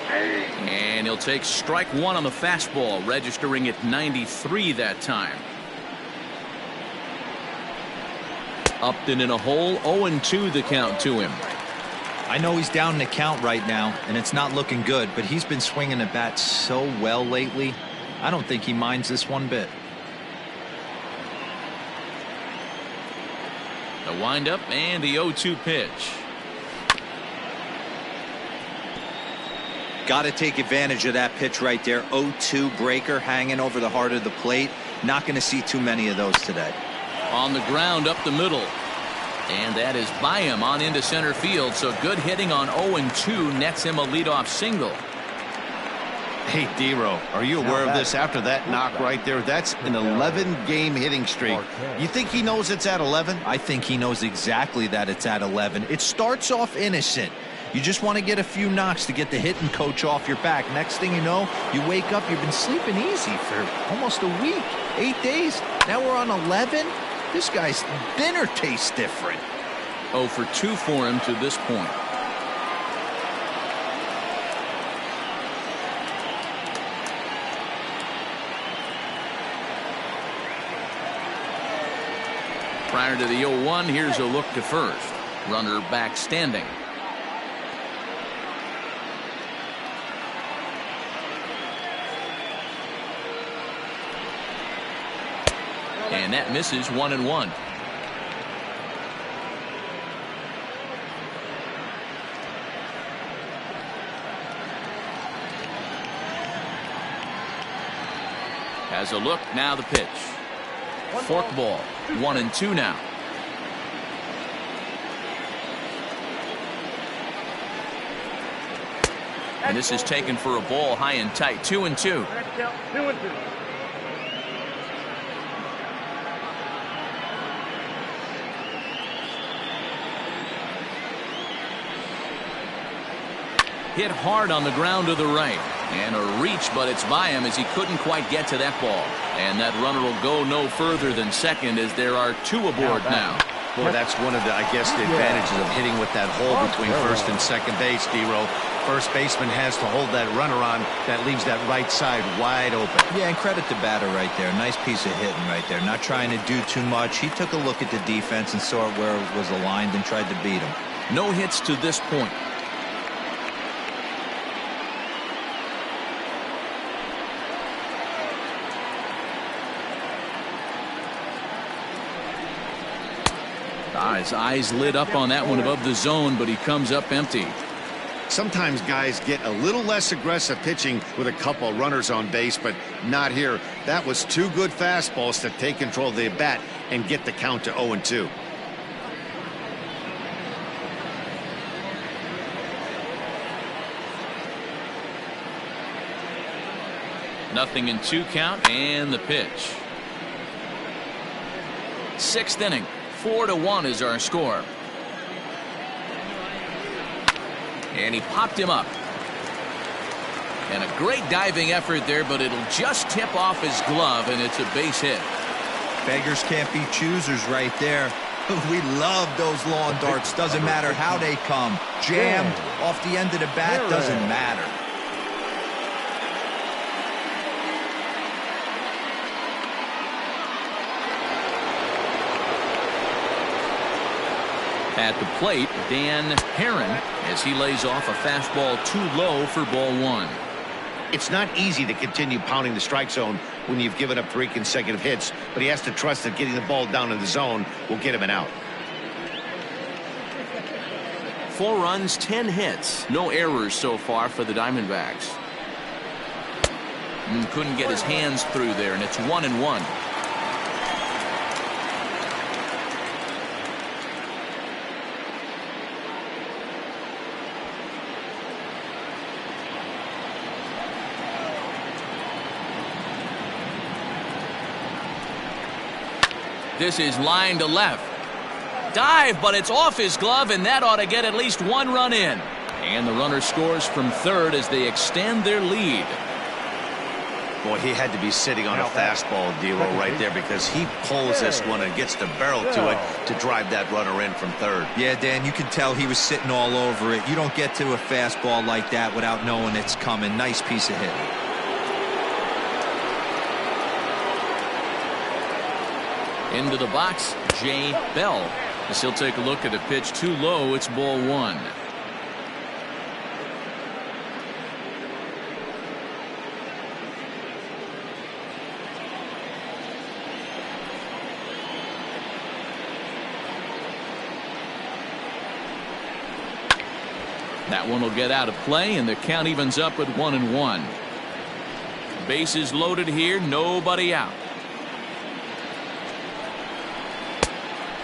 And he'll take strike one on the fastball, registering at 93 that time. Upton in a hole, 0-2 the count to him. I know he's down in the count right now, and it's not looking good, but he's been swinging the bat so well lately. I don't think he minds this one bit. The windup and the 0-2 pitch. Got to take advantage of that pitch right there. 0-2 breaker hanging over the heart of the plate. Not going to see too many of those today. On the ground up the middle. And that is by him on into center field. So good hitting on 0-2 nets him a leadoff single. Hey, D-Row, are you aware of this? After that knock right there, that's an 11-game hitting streak. You think he knows it's at 11? I think he knows exactly that it's at 11. It starts off innocent. You just want to get a few knocks to get the hitting coach off your back. Next thing you know, you wake up, you've been sleeping easy for almost a week, 8 days. Now we're on 11. This guy's dinner tastes different. 0 for 2 for him to this point. Prior to the 0-1, here's a look to first. Runner back standing. And that misses 1-1. Has a look, now the pitch. Forkball, 1-2 now. And this is taken for a ball high and tight, 2-2. 2-2. Hit hard on the ground to the right. And a reach, but it's by him as he couldn't quite get to that ball. And that runner will go no further than second as there are 2 aboard now. Boy, that's one of the, I guess, the advantages of hitting with that hole between first and second base, D-Row. First baseman has to hold that runner on. That leaves that right side wide open. Yeah, and credit the batter right there. Nice piece of hitting right there. Not trying to do too much. He took a look at the defense and saw where it was aligned and tried to beat him. No hits to this point. His eyes lit up on that one above the zone, but he comes up empty. Sometimes guys get a little less aggressive pitching with a couple runners on base, but not here. That was 2 good fastballs to take control of the bat and get the count to 0-2. Nothing in 2 count, and the pitch. 6th inning. 4-1 is our score. And he popped him up. And a great diving effort there, but it'll just tip off his glove, and it's a base hit. Beggars can't be choosers right there. We love those lawn darts. Doesn't matter how they come. Jammed off the end of the bat, doesn't matter. At the plate, Dan Herron, as he lays off a fastball too low for ball 1. It's not easy to continue pounding the strike zone when you've given up 3 consecutive hits, but he has to trust that getting the ball down in the zone will get him an out. 4 runs, 10 hits. No errors so far for the Diamondbacks. Couldn't get his hands through there, and it's 1-1. This is line to left. Dive, but it's off his glove, and that ought to get at least 1 run in. And the runner scores from third as they extend their lead. Boy, he had to be sitting on a fastball, D'Lo, right there, because he pulls this one and gets the barrel to it to drive that runner in from third. Yeah, Dan, you can tell he was sitting all over it. You don't get to a fastball like that without knowing it's coming. Nice piece of hitting. Into the box, Jay Bell. As he'll take a look at a pitch too low. It's ball one. That one will get out of play, and the count evens up at 1-1. Bases loaded here, nobody out.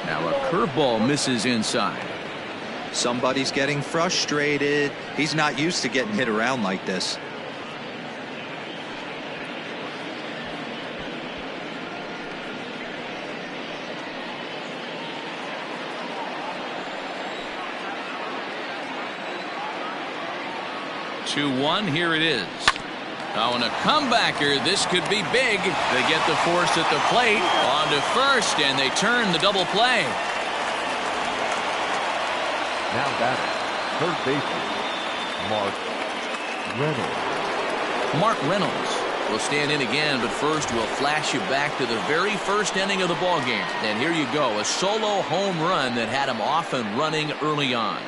Now a curveball misses inside. Somebody's getting frustrated. He's not used to getting hit around like this. Two-one, here it is. Oh, and a comebacker. This could be big. They get the force at the plate. On to first, and they turn the double play. Now batting, third baseman, Mark Reynolds will stand in again, but first we'll flash you back to the very first inning of the ballgame. And here you go, a solo home run that had him off and running early on.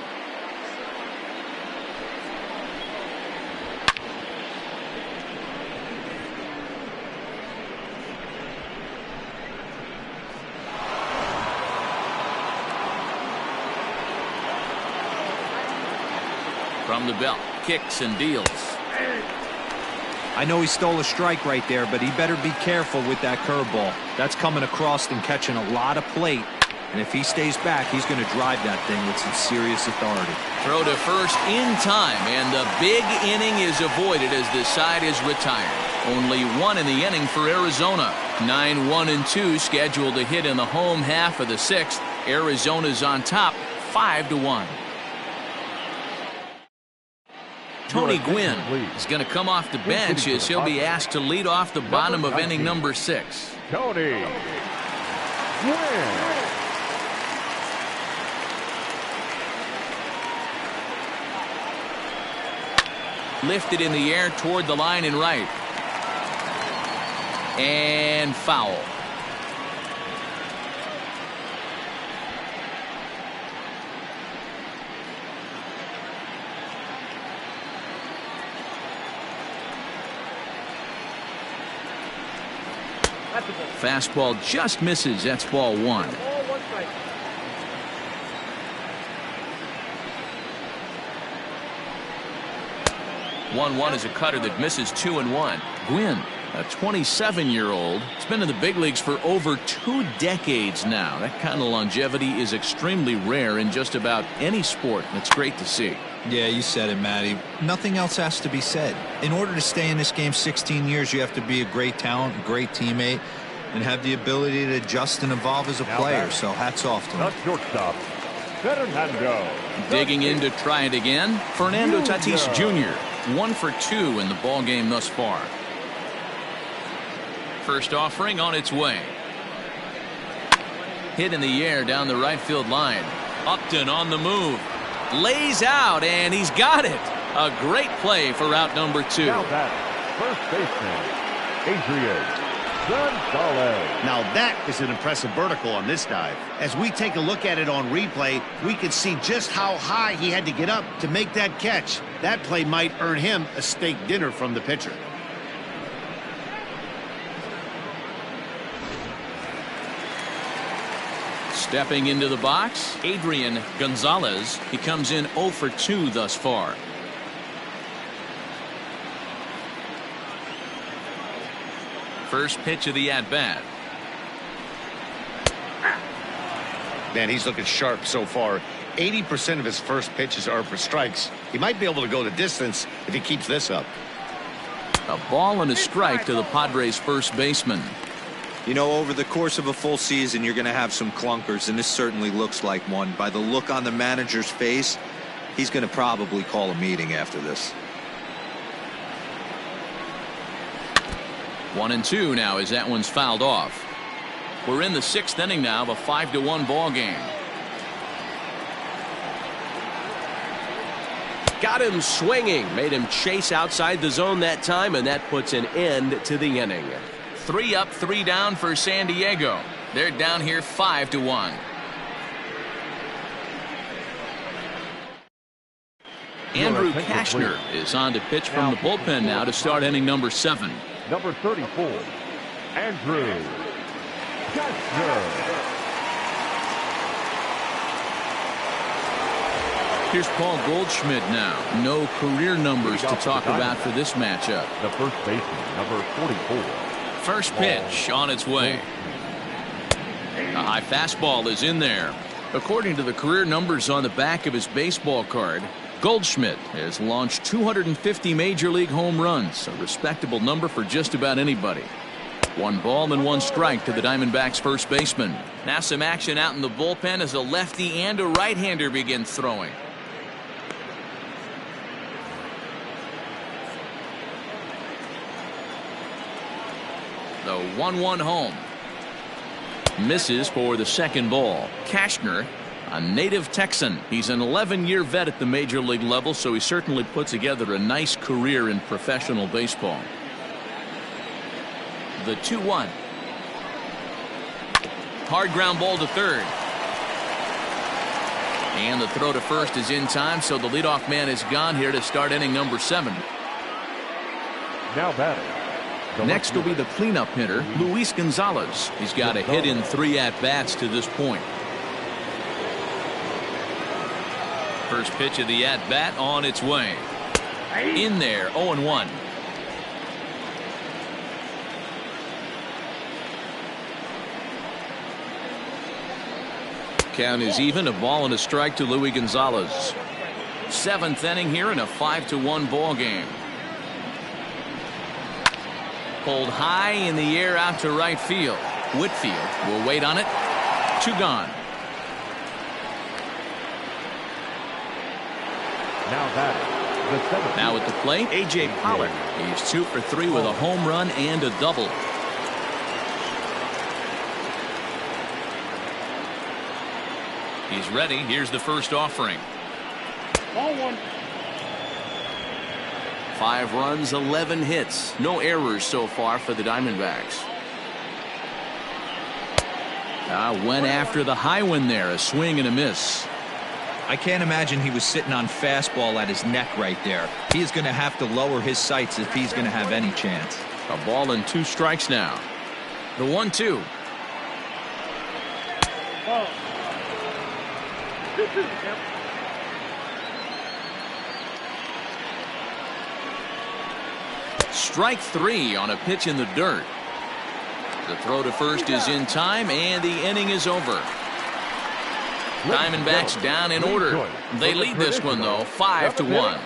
From the belt, kicks and deals. I know he stole a strike right there, but he better be careful with that curveball. That's coming across and catching a lot of plate. And if he stays back, he's going to drive that thing with some serious authority. Throw to first in time, and the big inning is avoided as the side is retired. Only one in the inning for Arizona. 9-1-2 scheduled to hit in the home half of the sixth. Arizona's on top, 5-1. Tony Gwynn is going to come off the bench as he'll be asked to lead off the bottom of inning number 6. Tony Gwynn. Lifted in the air toward the line and right. And foul. Fastball just misses. That's ball one. 1-1 is a cutter that misses 2-1. Gwynn, a 27-year-old, has been in the big leagues for over 2 decades now. That kind of longevity is extremely rare in just about any sport. It's great to see. Yeah, you said it, Matty. Nothing else has to be said. In order to stay in this game 16 years, you have to be a great talent, a great teammate, and have the ability to adjust and evolve as a player. So hats off to him. The shortstop, Fernando. Digging in to try it again, Fernando Tatis Jr. 1 for 2 in the ball game thus far. First offering on its way. Hit in the air down the right field line. Upton on the move. Lays out, and he's got it. A great play for route number 2. Now that first baseman, Adrian Gonzalez. Now that is an impressive vertical on this dive. As we take a look at it on replay, we can see just how high he had to get up to make that catch. That play might earn him a steak dinner from the pitcher. Stepping into the box, Adrian Gonzalez. He comes in 0 for 2 thus far. First pitch of the at-bat. Man, he's looking sharp so far. 80% of his first pitches are for strikes. He might be able to go the distance if he keeps this up. A ball and a strike to the Padres first baseman. You know, over the course of a full season, you're going to have some clunkers, and this certainly looks like one. By the look on the manager's face, he's going to probably call a meeting after this. 1-2 now as that one's fouled off. We're in the 6th inning now of a 5-1 ball game. Got him swinging, made him chase outside the zone that time, and that puts an end to the inning. 3 up, 3 down for San Diego. They're down here 5-1. Andrew Kashner is on to pitch from the bullpen now to start inning number 7. Number 34, Andrew Kashner. Here's Paul Goldschmidt now. No career numbers to talk about for this matchup. The first baseman, number 44. First pitch on its way. A high fastball is in there. According to the career numbers on the back of his baseball card, Goldschmidt has launched 250 major league home runs, a respectable number for just about anybody. 1 ball and 1 strike to the Diamondbacks first baseman. Now some action out in the bullpen as a lefty and a right-hander begin throwing. The 1-1 home. Misses for the second ball. Kashner, a native Texan. He's an 11-year vet at the major league level, so he certainly put together a nice career in professional baseball. The 2-1. Hard ground ball to third. And the throw to first is in time, so the leadoff man is gone here to start inning number 7. Now batting. Next will be the cleanup hitter, Luis Gonzalez. He's got a hit in 3 at-bats to this point. First pitch of the at-bat on its way. In there, 0-1. Count is even, a ball and a strike to Luis Gonzalez. 7th inning here in a 5-1 ball game. Pulled high in the air out to right field. Whitfield will wait on it. 2 gone. Now at the plate, A.J. Pollock. He's 2 for 3 with a home run and a double. He's ready. Here's the first offering. Ball 1. 5 runs, 11 hits. No errors so far for the Diamondbacks. Went after the high one there. A swing and a miss. I can't imagine he was sitting on fastball at his neck right there. He is going to have to lower his sights if he's going to have any chance. A ball and 2 strikes now. The 1-2. Oh. Strike 3 on a pitch in the dirt. The throw to first is in time, and the inning is over. Diamondbacks down in order. They lead this one, though, 5-1.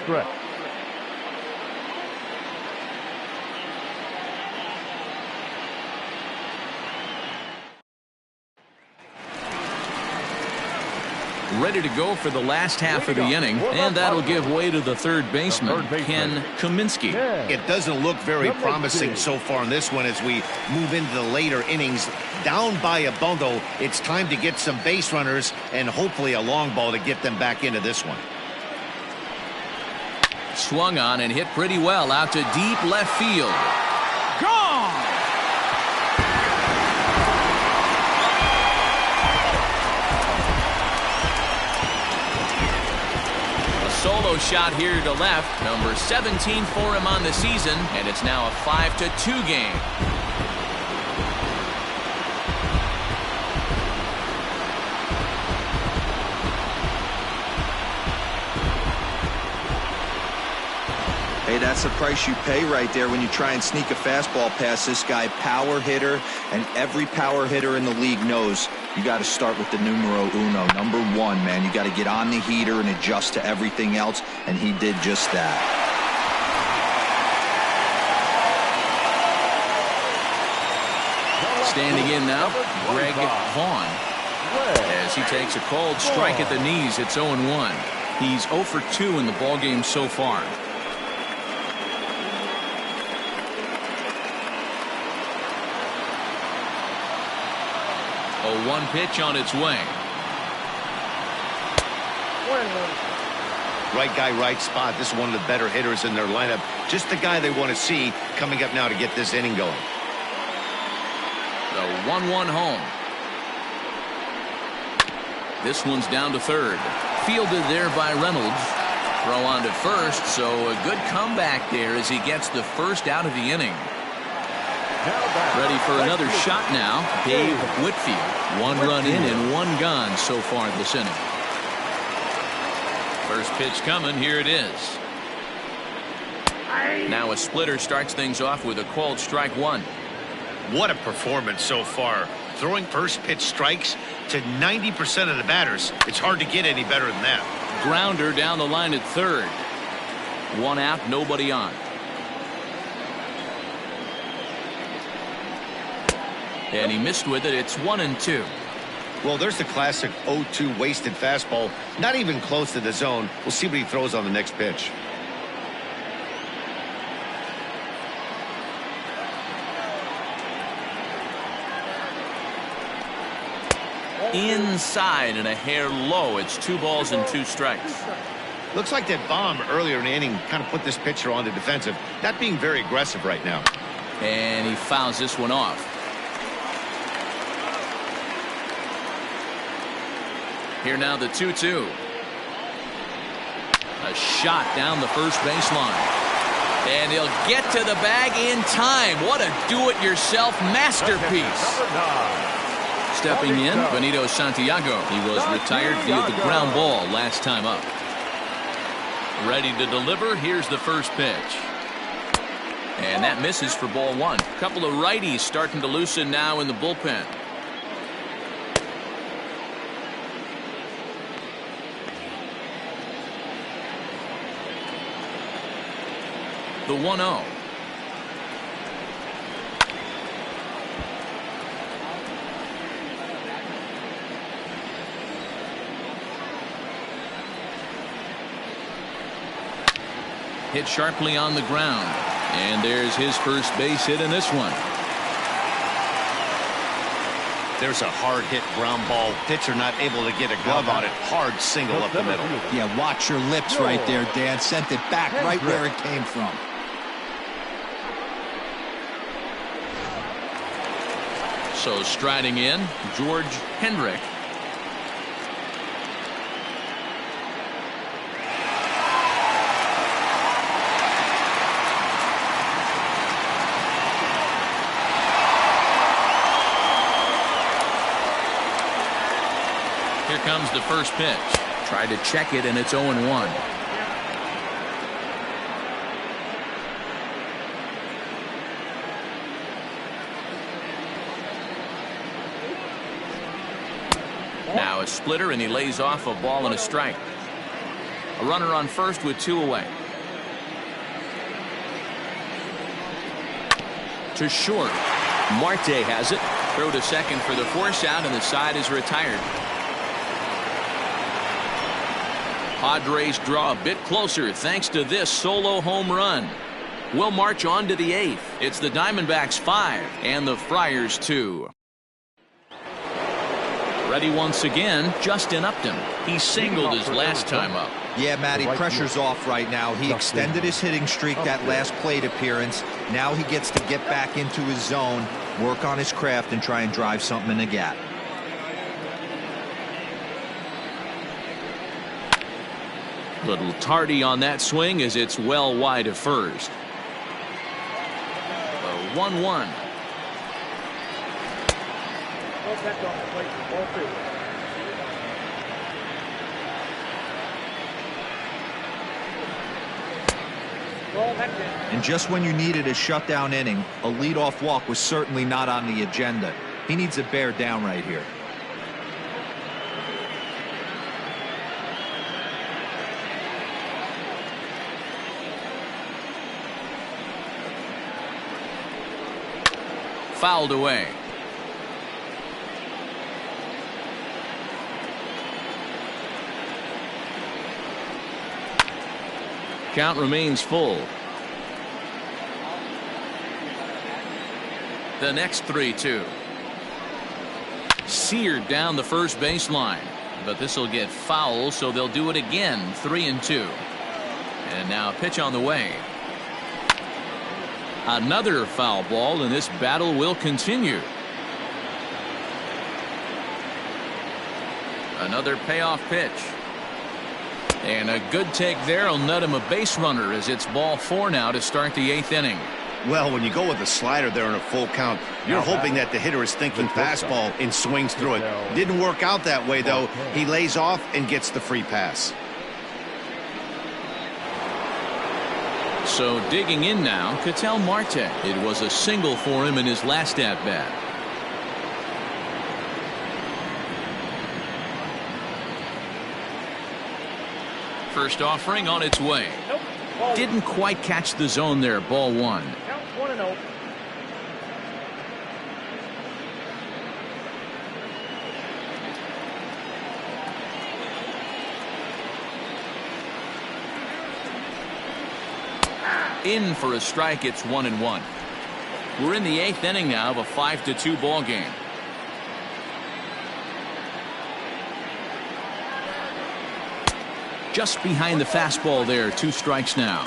Ready to go for the last half of the inning, and that'll give way to the third baseman, Ken Kaminsky. It doesn't look very promising so far in this one as we move into the later innings. Down by a bundle, it's time to get some base runners and hopefully a long ball to get them back into this one. Swung on and hit pretty well out to deep left field. Gone! Solo shot here to left, number 17 for him on the season, and it's now a 5-2 game. Hey, that's the price you pay right there when you try and sneak a fastball past this guy. Power hitter, and every power hitter in the league knows you got to start with the numero uno, number 1, man. You got to get on the heater and adjust to everything else, and he did just that. Standing in now, Greg Vaughn. As he takes a cold strike at the knees, it's 0-1. He's 0 for 2 in the ballgame so far. 0-1 pitch on its way. Right guy, right spot. This is one of the better hitters in their lineup. Just the guy they want to see coming up now to get this inning going. The 1-1 home. This one's down to third. Fielded there by Reynolds. Throw on to first, so a good comeback there as he gets the first out of the inning. Ready for another shot now, Dave Whitfield. 1 run in and 1 gone so far this inning. First pitch coming, here it is. Now a splitter starts things off with a called strike 1. What a performance so far. Throwing first pitch strikes to 90% of the batters. It's hard to get any better than that. Grounder down the line at third. 1 out, nobody on. And he missed with it. It's 1-2. Well, there's the classic 0-2 wasted fastball. Not even close to the zone. We'll see what he throws on the next pitch. Inside and a hair low. It's 2 balls and 2 strikes. Looks like that bomb earlier in the inning kind of put this pitcher on the defensive. Not being very aggressive right now. And he fouls this one off. Here now the 2-2. A shot down the first baseline. And he'll get to the bag in time. What a do-it-yourself masterpiece. Stepping in, Benito Santiago. He was retired via the ground ball last time up. Ready to deliver. Here's the first pitch. And that misses for ball 1. A couple of righties starting to loosen now in the bullpen. The 1-0. Hit sharply on the ground. And there's his first base hit in this one. There's a hard hit ground ball. Pitcher not able to get a glove on it. Hard single up the middle. Yeah, watch your lips right there, Dan. Sent it back right where it came from. So striding in, George Hendrick. Here comes the first pitch. Tried to check it, and it's 0-1. Now a splitter, and he lays off a ball and a strike. A runner on first with 2 away. To short. Marte has it. Throw to second for the force out, and the side is retired. Padres draw a bit closer thanks to this solo home run. We'll march on to the 8th. It's the Diamondbacks 5 and the Friars 2. Ready once again, Justin Upton. He singled his last time up. Yeah, Matty, pressure's off right now. He extended his hitting streak that last plate appearance. Now he gets to get back into his zone, work on his craft, and try and drive something in the gap. Little tardy on that swing as it's well wide of first. The 1-1. And just when you needed a shutdown inning, a leadoff walk was certainly not on the agenda. He needs to bear down right here. Fouled away. Count remains full. The next 3-2. seared down the first baseline. But this will get foul, so they'll do it again. 3-2. And now a pitch on the way. Another foul ball, and this battle will continue. Another payoff pitch. And a good take there will net him a base runner as it's ball 4 now to start the 8th inning. Well, when you go with a slider there in a full count, you're hoping that the hitter is thinking fastball and swings through it. Didn't work out that way, though. He lays off and gets the free pass. So digging in now, Ketel Marte. It was a single for him in his last at-bat. First offering on its way. Didn't quite catch the zone there. Ball 1. Count 1-0. In for a strike. It's 1-1. We're in the 8th inning now of a 5-2 ball game. Just behind the fastball there. 2 strikes now.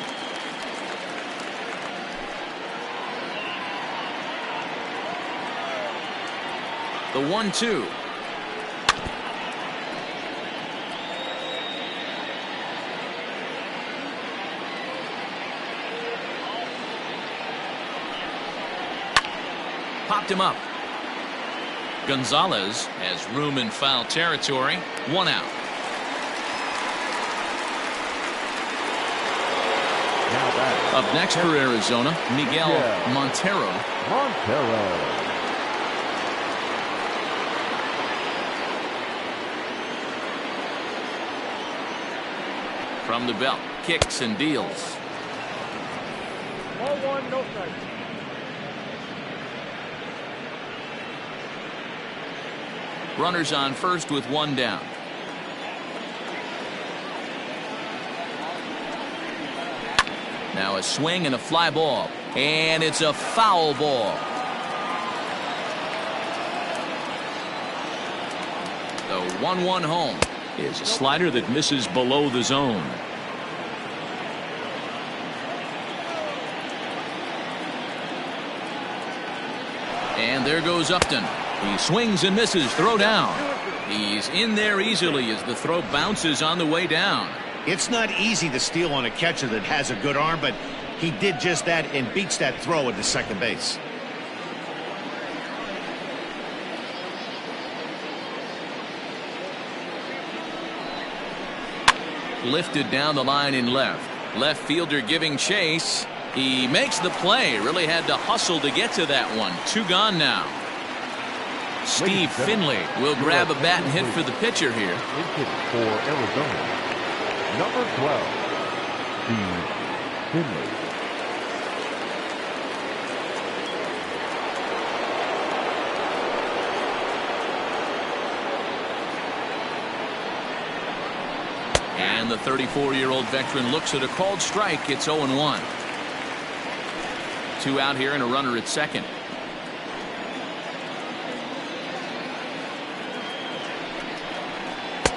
The 1-2. Popped him up. Gonzalez has room in foul territory. 1 out. Up next for Arizona, Miguel Montero. From the belt, kicks and deals. Ball 1, no strikes. Runners on first with 1 down. Now a swing and a fly ball. And it's a foul ball. The 1-1 home is a slider that misses below the zone. And there goes Upton. He swings and misses. Throw down. He's in there easily as the throw bounces on the way down. It's not easy to steal on a catcher that has a good arm, but he did just that and beats that throw at the second base. Lifted down the line in left. Left fielder giving chase. He makes the play. Really had to hustle to get to that one. 2 gone now. Steve Finley will grab a bat and hit for the pitcher here. For Arizona, number 12, Steve Finley. And the 34-year-old veteran looks at a called strike. It's 0-1. 2 out here and a runner at second.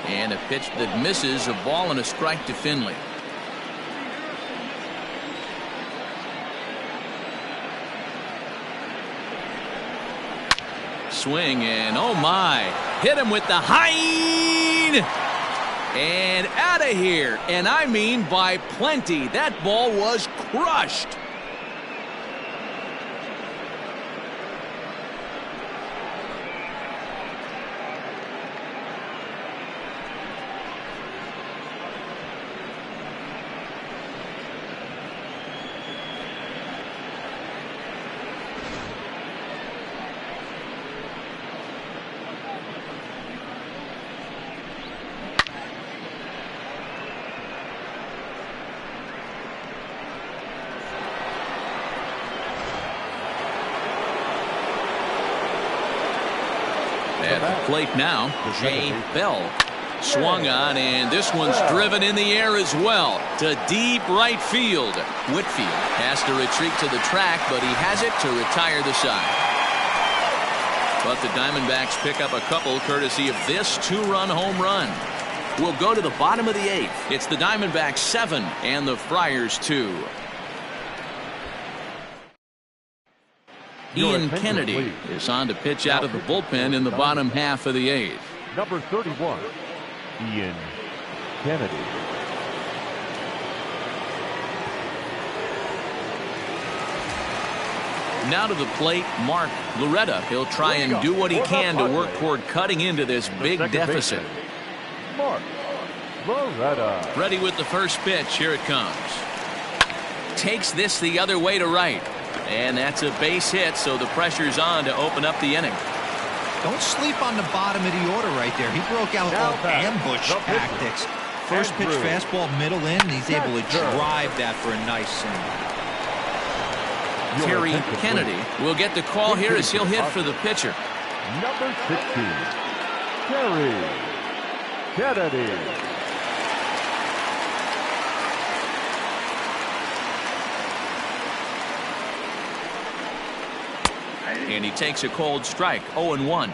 And a pitch that misses, a ball and a strike to Finley. Swing and oh my, hit him with the high and out of here, and I mean by plenty. That ball was crushed. At the plate now, Jay Bell swung on, and this one's driven in the air as well to deep right field. Whitfield has to retreat to the track, but he has it to retire the side. But the Diamondbacks pick up a couple courtesy of this 2-run home run. We'll go to the bottom of the 8th. It's the Diamondbacks 7 and the Friars 2. Ian Kennedy is on to pitch out of the bullpen in the bottom half of the 8th. Number 31, Ian Kennedy. Now to the plate, Mark Loretta. He'll try and do what he can to work toward cutting into this big deficit. Mark Loretta. Ready with the first pitch. Here it comes. Takes this the other way to right. And that's a base hit, so the pressure's on to open up the inning. Don't sleep on the bottom of the order right there. He broke out all ambush tactics. First pitch fastball middle in, and he's able to drive that for a nice single. Terry Kennedy will get the call here as he'll hit for the pitcher. Number 16, Terry Kennedy. And he takes a cold strike, 0-1.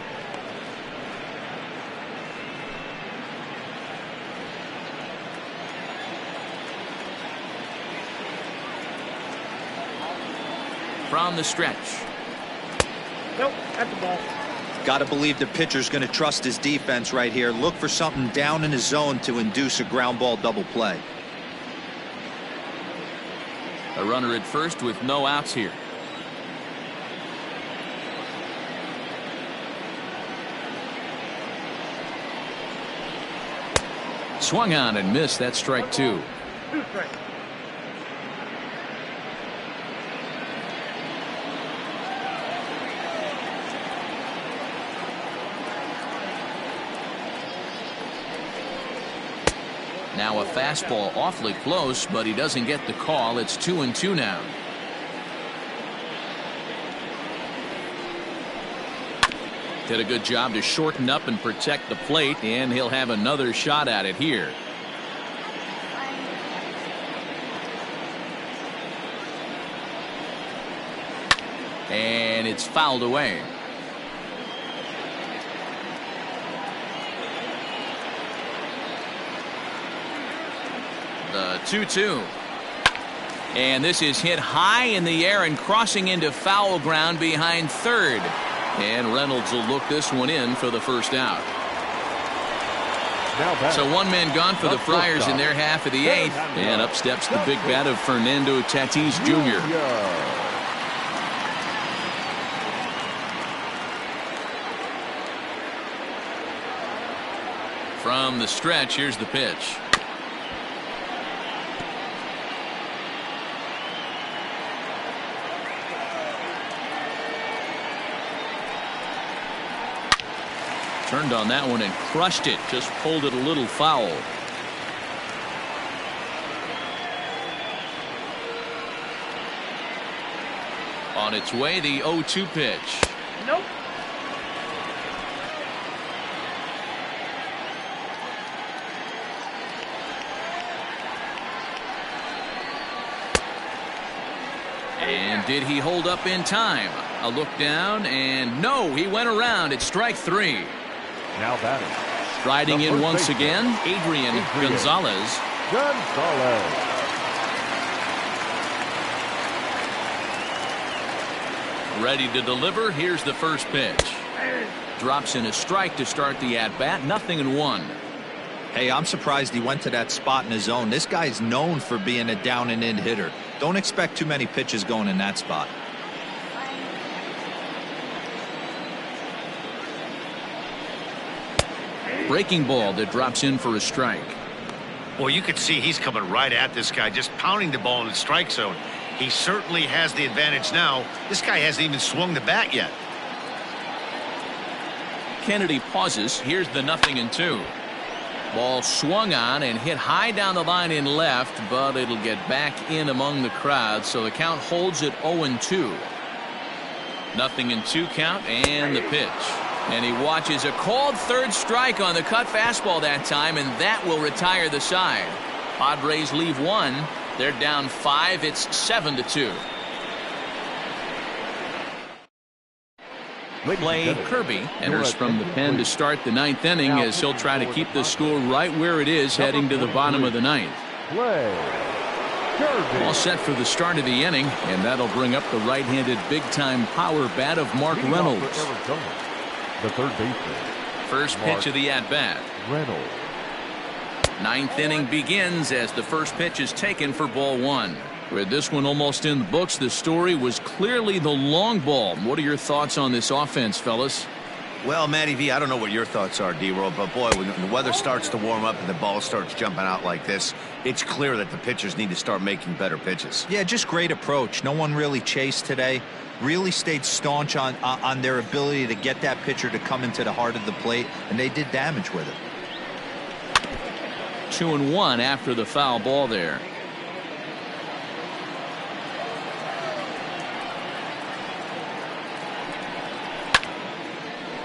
From the stretch. Nope, that's the ball. Got to believe the pitcher's going to trust his defense right here. Look for something down in his zone to induce a ground ball double play. A runner at first with no outs here. Swung on and missed. That strike 2. 2 strikes. Now a fastball awfully close, but he doesn't get the call. It's 2-2 now. Did a good job to shorten up and protect the plate, and he'll have another shot at it here. And it's fouled away. The 2-2. And this is hit high in the air and crossing into foul ground behind third. And Reynolds will look this one in for the first out. So one man gone for the Friars in their half of the 8th. And up steps the big bat of Fernando Tatis Jr. From the stretch, here's the pitch. Turned on that one and crushed it. Just pulled it a little foul. On its way, the 0-2 pitch. Nope. And did he hold up in time? A look down, and no, he went around. It's strike 3. Now batting. Striding in once again, Adrian Gonzalez. Ready to deliver. Here's the first pitch. Drops in a strike to start the at-bat. 0-1. Hey, I'm surprised he went to that spot in his zone. This guy's known for being a down and in hitter. Don't expect too many pitches going in that spot. Breaking ball that drops in for a strike. Well, you could see he's coming right at this guy, just pounding the ball in the strike zone. He certainly has the advantage now. This guy hasn't even swung the bat yet. Kennedy pauses. Here's the 0-2. Ball swung on and hit high down the line in left, but it'll get back in among the crowd, so the count holds at 0-2. 0-2 count, and the pitch. And he watches a called third strike on the cut fastball that time, and that will retire the side. Padres leave 1. They're down 5. It's 7-2. Clay Kirby enters from the pen to start the ninth inning as he'll try to keep the score right where it is heading to the bottom of the ninth. All set for the start of the inning, and that'll bring up the right-handed big-time power bat of Mark Reynolds. The third baseman. First pitch of the at-bat. Reynolds. Ninth inning begins as the first pitch is taken for ball one. With this one almost in the books, the story was clearly the long ball. What are your thoughts on this offense, fellas? Well, Matty V, I don't know what your thoughts are, D-Roll, but boy, when the weather starts to warm up and the ball starts jumping out like this, it's clear that the pitchers need to start making better pitches. Yeah, just great approach. No one really chased today. Really stayed staunch on their ability to get that pitcher to come into the heart of the plate, and they did damage with it. 2-1 after the foul ball there.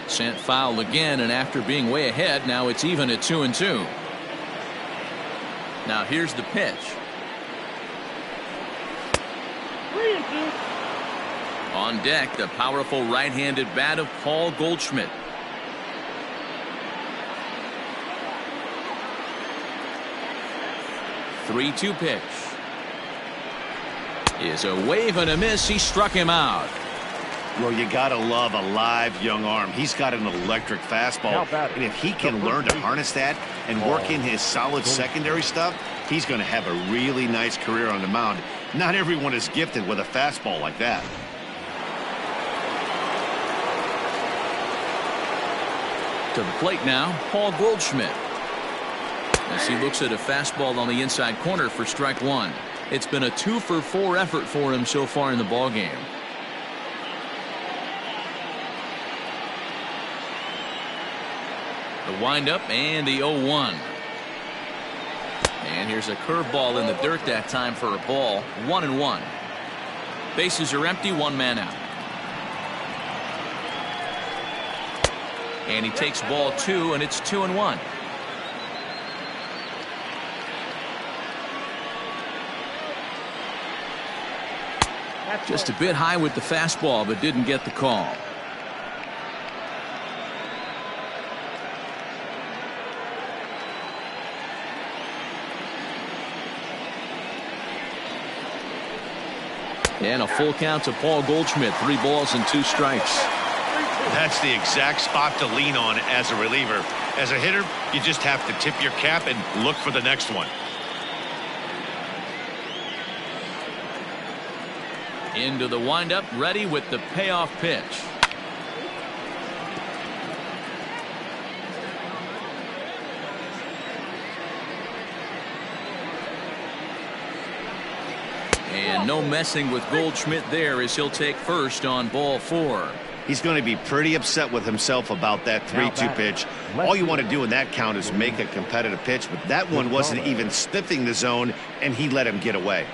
Sent foul again, and after being way ahead, now it's even at 2-2. Now here's the pitch. 3-2. On deck, the powerful right-handed bat of Paul Goldschmidt. Three-two pitch. Is a wave and a miss. He struck him out. Well, you gotta love a live young arm. He's got an electric fastball, and if he can learn to harness that and work in his solid secondary stuff, he's going to have a really nice career on the mound. Not everyone is gifted with a fastball like that. To the plate now, Paul Goldschmidt. As he looks at a fastball on the inside corner for strike one. It's been a 2-for-4 effort for him so far in the ballgame. The windup and the 0-1. And here's a curveball in the dirt that time for a ball. 1-1. Bases are empty, one man out. And he takes ball two, and it's 2-1. Just a bit high with the fastball, but didn't get the call. And a full count to Paul Goldschmidt. 3 balls and 2 strikes. That's the exact spot to lean on as a reliever. As a hitter, you just have to tip your cap and look for the next one. Into the windup, ready with the payoff pitch. And no messing with Goldschmidt there as he'll take first on ball 4. He's going to be pretty upset with himself about that 3-2 pitch. All you want to do in that count is make a competitive pitch, but that one wasn't even sniffing the zone, and he let him get away.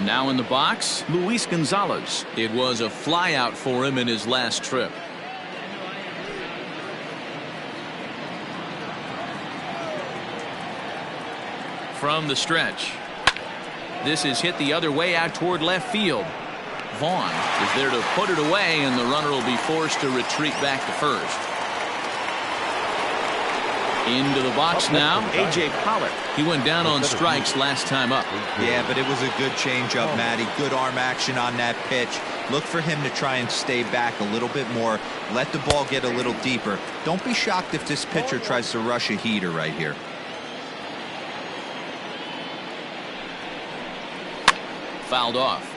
Now in the box, Luis Gonzalez. It was a flyout for him in his last trip. From the stretch. This is hit the other way out toward left field. Vaughn is there to put it away, and the runner will be forced to retreat back to first. Into the box now, A.J. Pollock. He went down on strikes last time up. Yeah, but it was a good changeup, Matty. Good arm action on that pitch. Look for him to try and stay back a little bit more. Let the ball get a little deeper. Don't be shocked if this pitcher tries to rush a heater right here. Fouled off.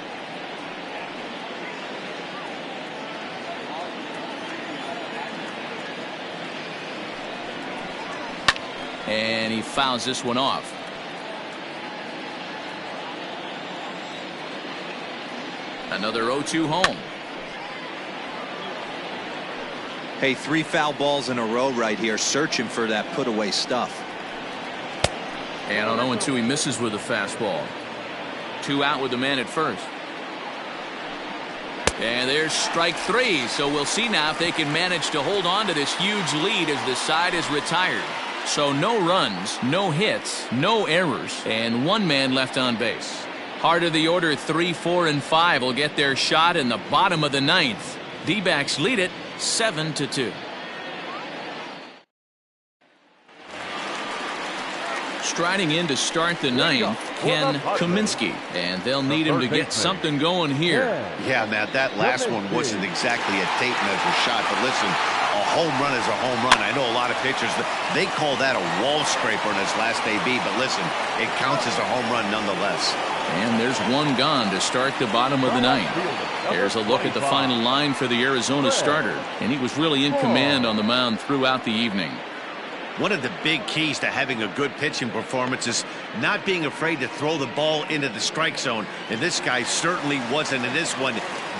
And he fouls this one off. Another 0-2 home. Hey, 3 foul balls in a row right here, searching for that put away stuff. And on 0-2 he misses with a fastball. 2 out with the man at first. And there's strike 3. So we'll see now if they can manage to hold on to this huge lead as the side is retired. So no runs, no hits, no errors, and 1 man left on base. Heart of the order, 3, 4, and 5 will get their shot in the bottom of the ninth. D-backs lead it 7-2. Striding in to start the ninth, Ken Kaminsky, and they'll need him to get something going here. Yeah, Matt, that last one wasn't exactly a tape measure shot, but listen, a home run is a home run. I know a lot of pitchers, they call that a wall scraper in his last AB, but listen, it counts as a home run nonetheless. And there's one gone to start the bottom of the ninth. Here's a look at the final line for the Arizona starter, and he was really in command on the mound throughout the evening. One of the big keys to having a good pitching performance is not being afraid to throw the ball into the strike zone, and this guy certainly wasn't in this one.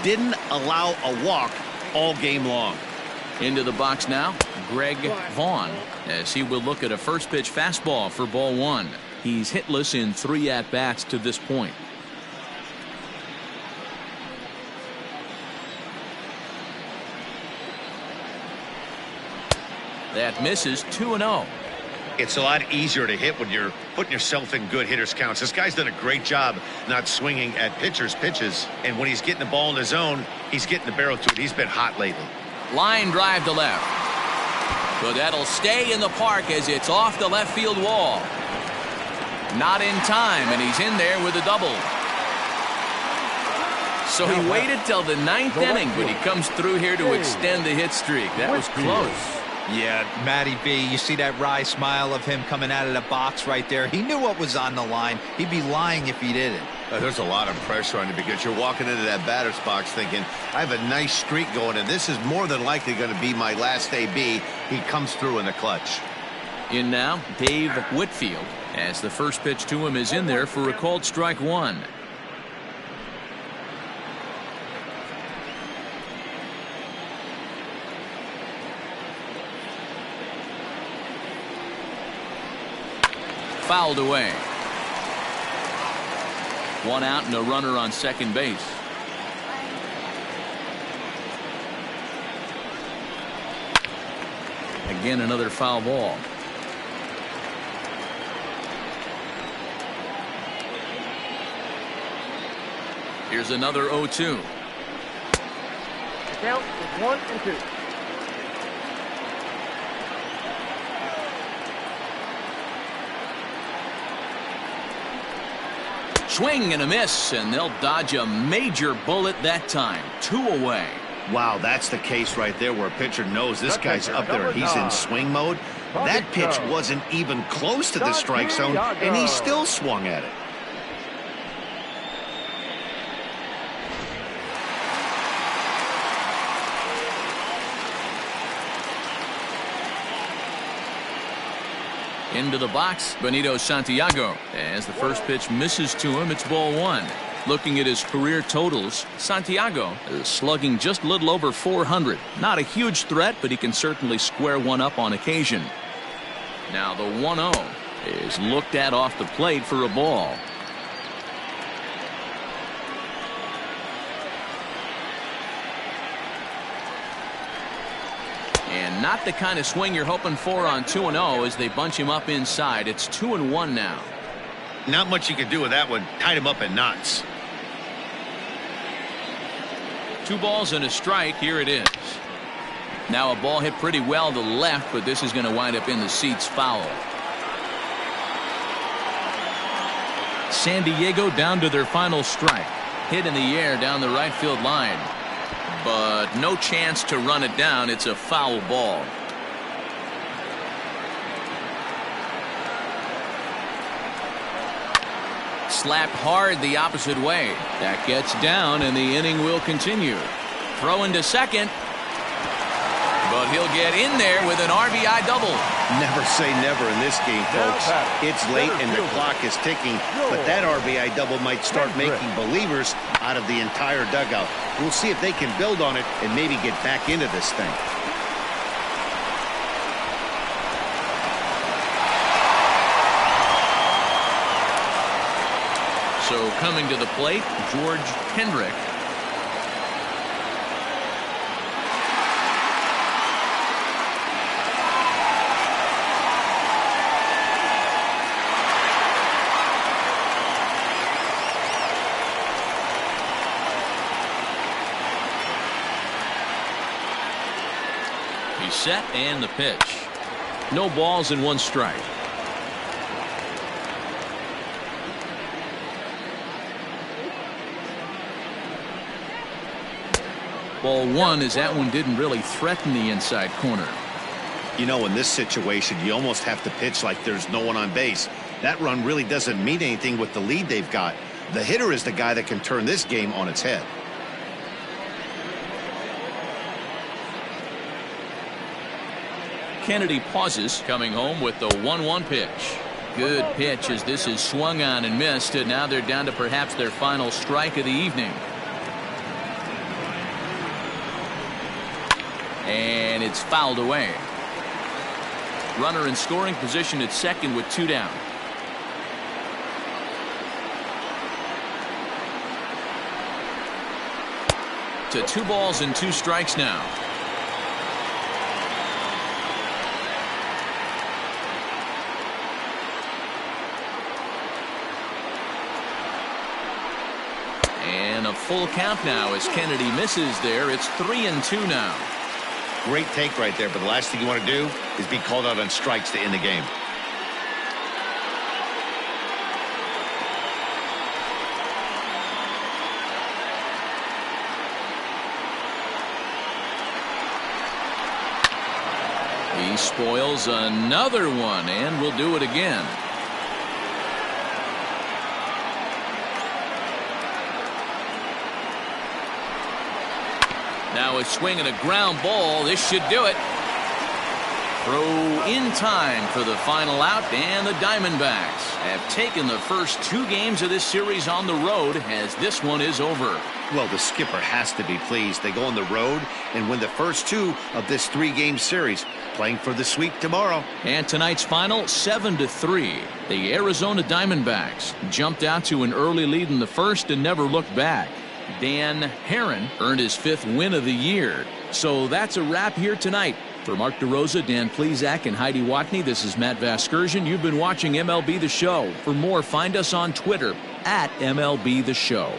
Didn't allow a walk all game long. Into the box now, Greg Vaughn, as he will look at a first pitch fastball for ball one. He's hitless in 3 at-bats to this point. That misses 2-0. It's a lot easier to hit when you're putting yourself in good hitters counts. This guy's done a great job not swinging at pitchers' pitches. And when he's getting the ball in the zone, he's getting the barrel to it. He's been hot lately. Line drive to left. But that'll stay in the park as it's off the left field wall. Not in time, and he's in there with a double. So he waited till the ninth inning, but he comes through here to extend the hit streak. That was close. Yeah, Matty B, you see that wry smile of him coming out of the box right there. He knew what was on the line. He'd be lying if he didn't. There's a lot of pressure on you because you're walking into that batter's box thinking, I have a nice streak going, and this is more than likely going to be my last AB. He comes through in the clutch. In now, Dave Whitfield, as the first pitch to him is in there for a called strike one. Fouled away. One out and a runner on second base. Again, another foul ball. Here's another 0-2. Count is 1 and 2. Swing and a miss, and they'll dodge a major bullet that time. 2 away. Wow, that's the case right there where a pitcher knows this guy's up there and he's in swing mode. That pitch wasn't even close to the strike zone, and he still swung at it. Into the box, Benito Santiago. As the first pitch misses to him, it's ball one. Looking at his career totals, Santiago is slugging just a little over 400. Not a huge threat, but he can certainly square one up on occasion. Now the 1-0 is looked at off the plate for a ball. And not the kind of swing you're hoping for on 2-0 as they bunch him up inside. It's 2-1 now. Not much you can do with that one. Tied him up in knots. 2 balls and a strike. Here it is. Now a ball hit pretty well to the left, but this is going to wind up in the seats foul. San Diego down to their final strike. Hit in the air down the right field line. But no chance to run it down. It's a foul ball. Slapped hard the opposite way. That gets down, and the inning will continue. Throwing to second. But he'll get in there with an RBI double. Never say never in this game, folks. It's late and the clock is ticking, but that RBI double might start making believers out of the entire dugout. We'll see if they can build on it and maybe get back into this thing. So coming to the plate, George Hendrick. He's set and the pitch. No balls and 1 strike. Ball 1 as that one didn't really threaten the inside corner. You know, in this situation, you almost have to pitch like there's no one on base. That run really doesn't mean anything with the lead they've got. The hitter is the guy that can turn this game on its head. Kennedy pauses, coming home with the 1-1 pitch. Good pitch as this is swung on and missed, and now they're down to perhaps their final strike of the evening. And it's fouled away. Runner in scoring position at second with 2 down. To 2 balls and 2 strikes now. And a full count now as Kennedy misses there. It's 3-2 now. Great take right there, but the last thing you want to do is be called out on strikes to end the game. He spoils another one and will do it again. Now a swing and a ground ball. This should do it. Throw in time for the final out, and the Diamondbacks have taken the first 2 games of this series on the road as this one is over. Well, the skipper has to be pleased. They go on the road and win the first 2 of this 3-game series, playing for the sweep tomorrow. And tonight's final, 7-3. The Arizona Diamondbacks jumped out to an early lead in the first and never looked back. Dan Herron earned his 5th win of the year. So that's a wrap here tonight. For Mark DeRosa, Dan Plesac, and Heidi Watney, this is Matt Vasgersian. You've been watching MLB The Show. For more, find us on Twitter at MLB The Show.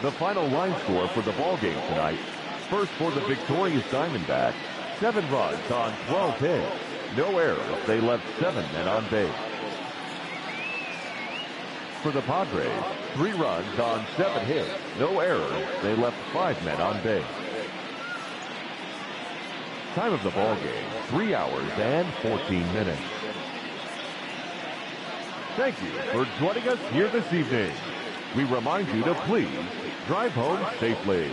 The final line score for the ball game tonight. First for the victorious Diamondbacks, 7 runs on 12 hits. No errors. They left 7 men on base. For the Padres, 3 runs on 7 hits. No errors. They left 5 men on base. Time of the ball game, 3 hours and 14 minutes. Thank you for joining us here this evening. We remind you to please drive home safely.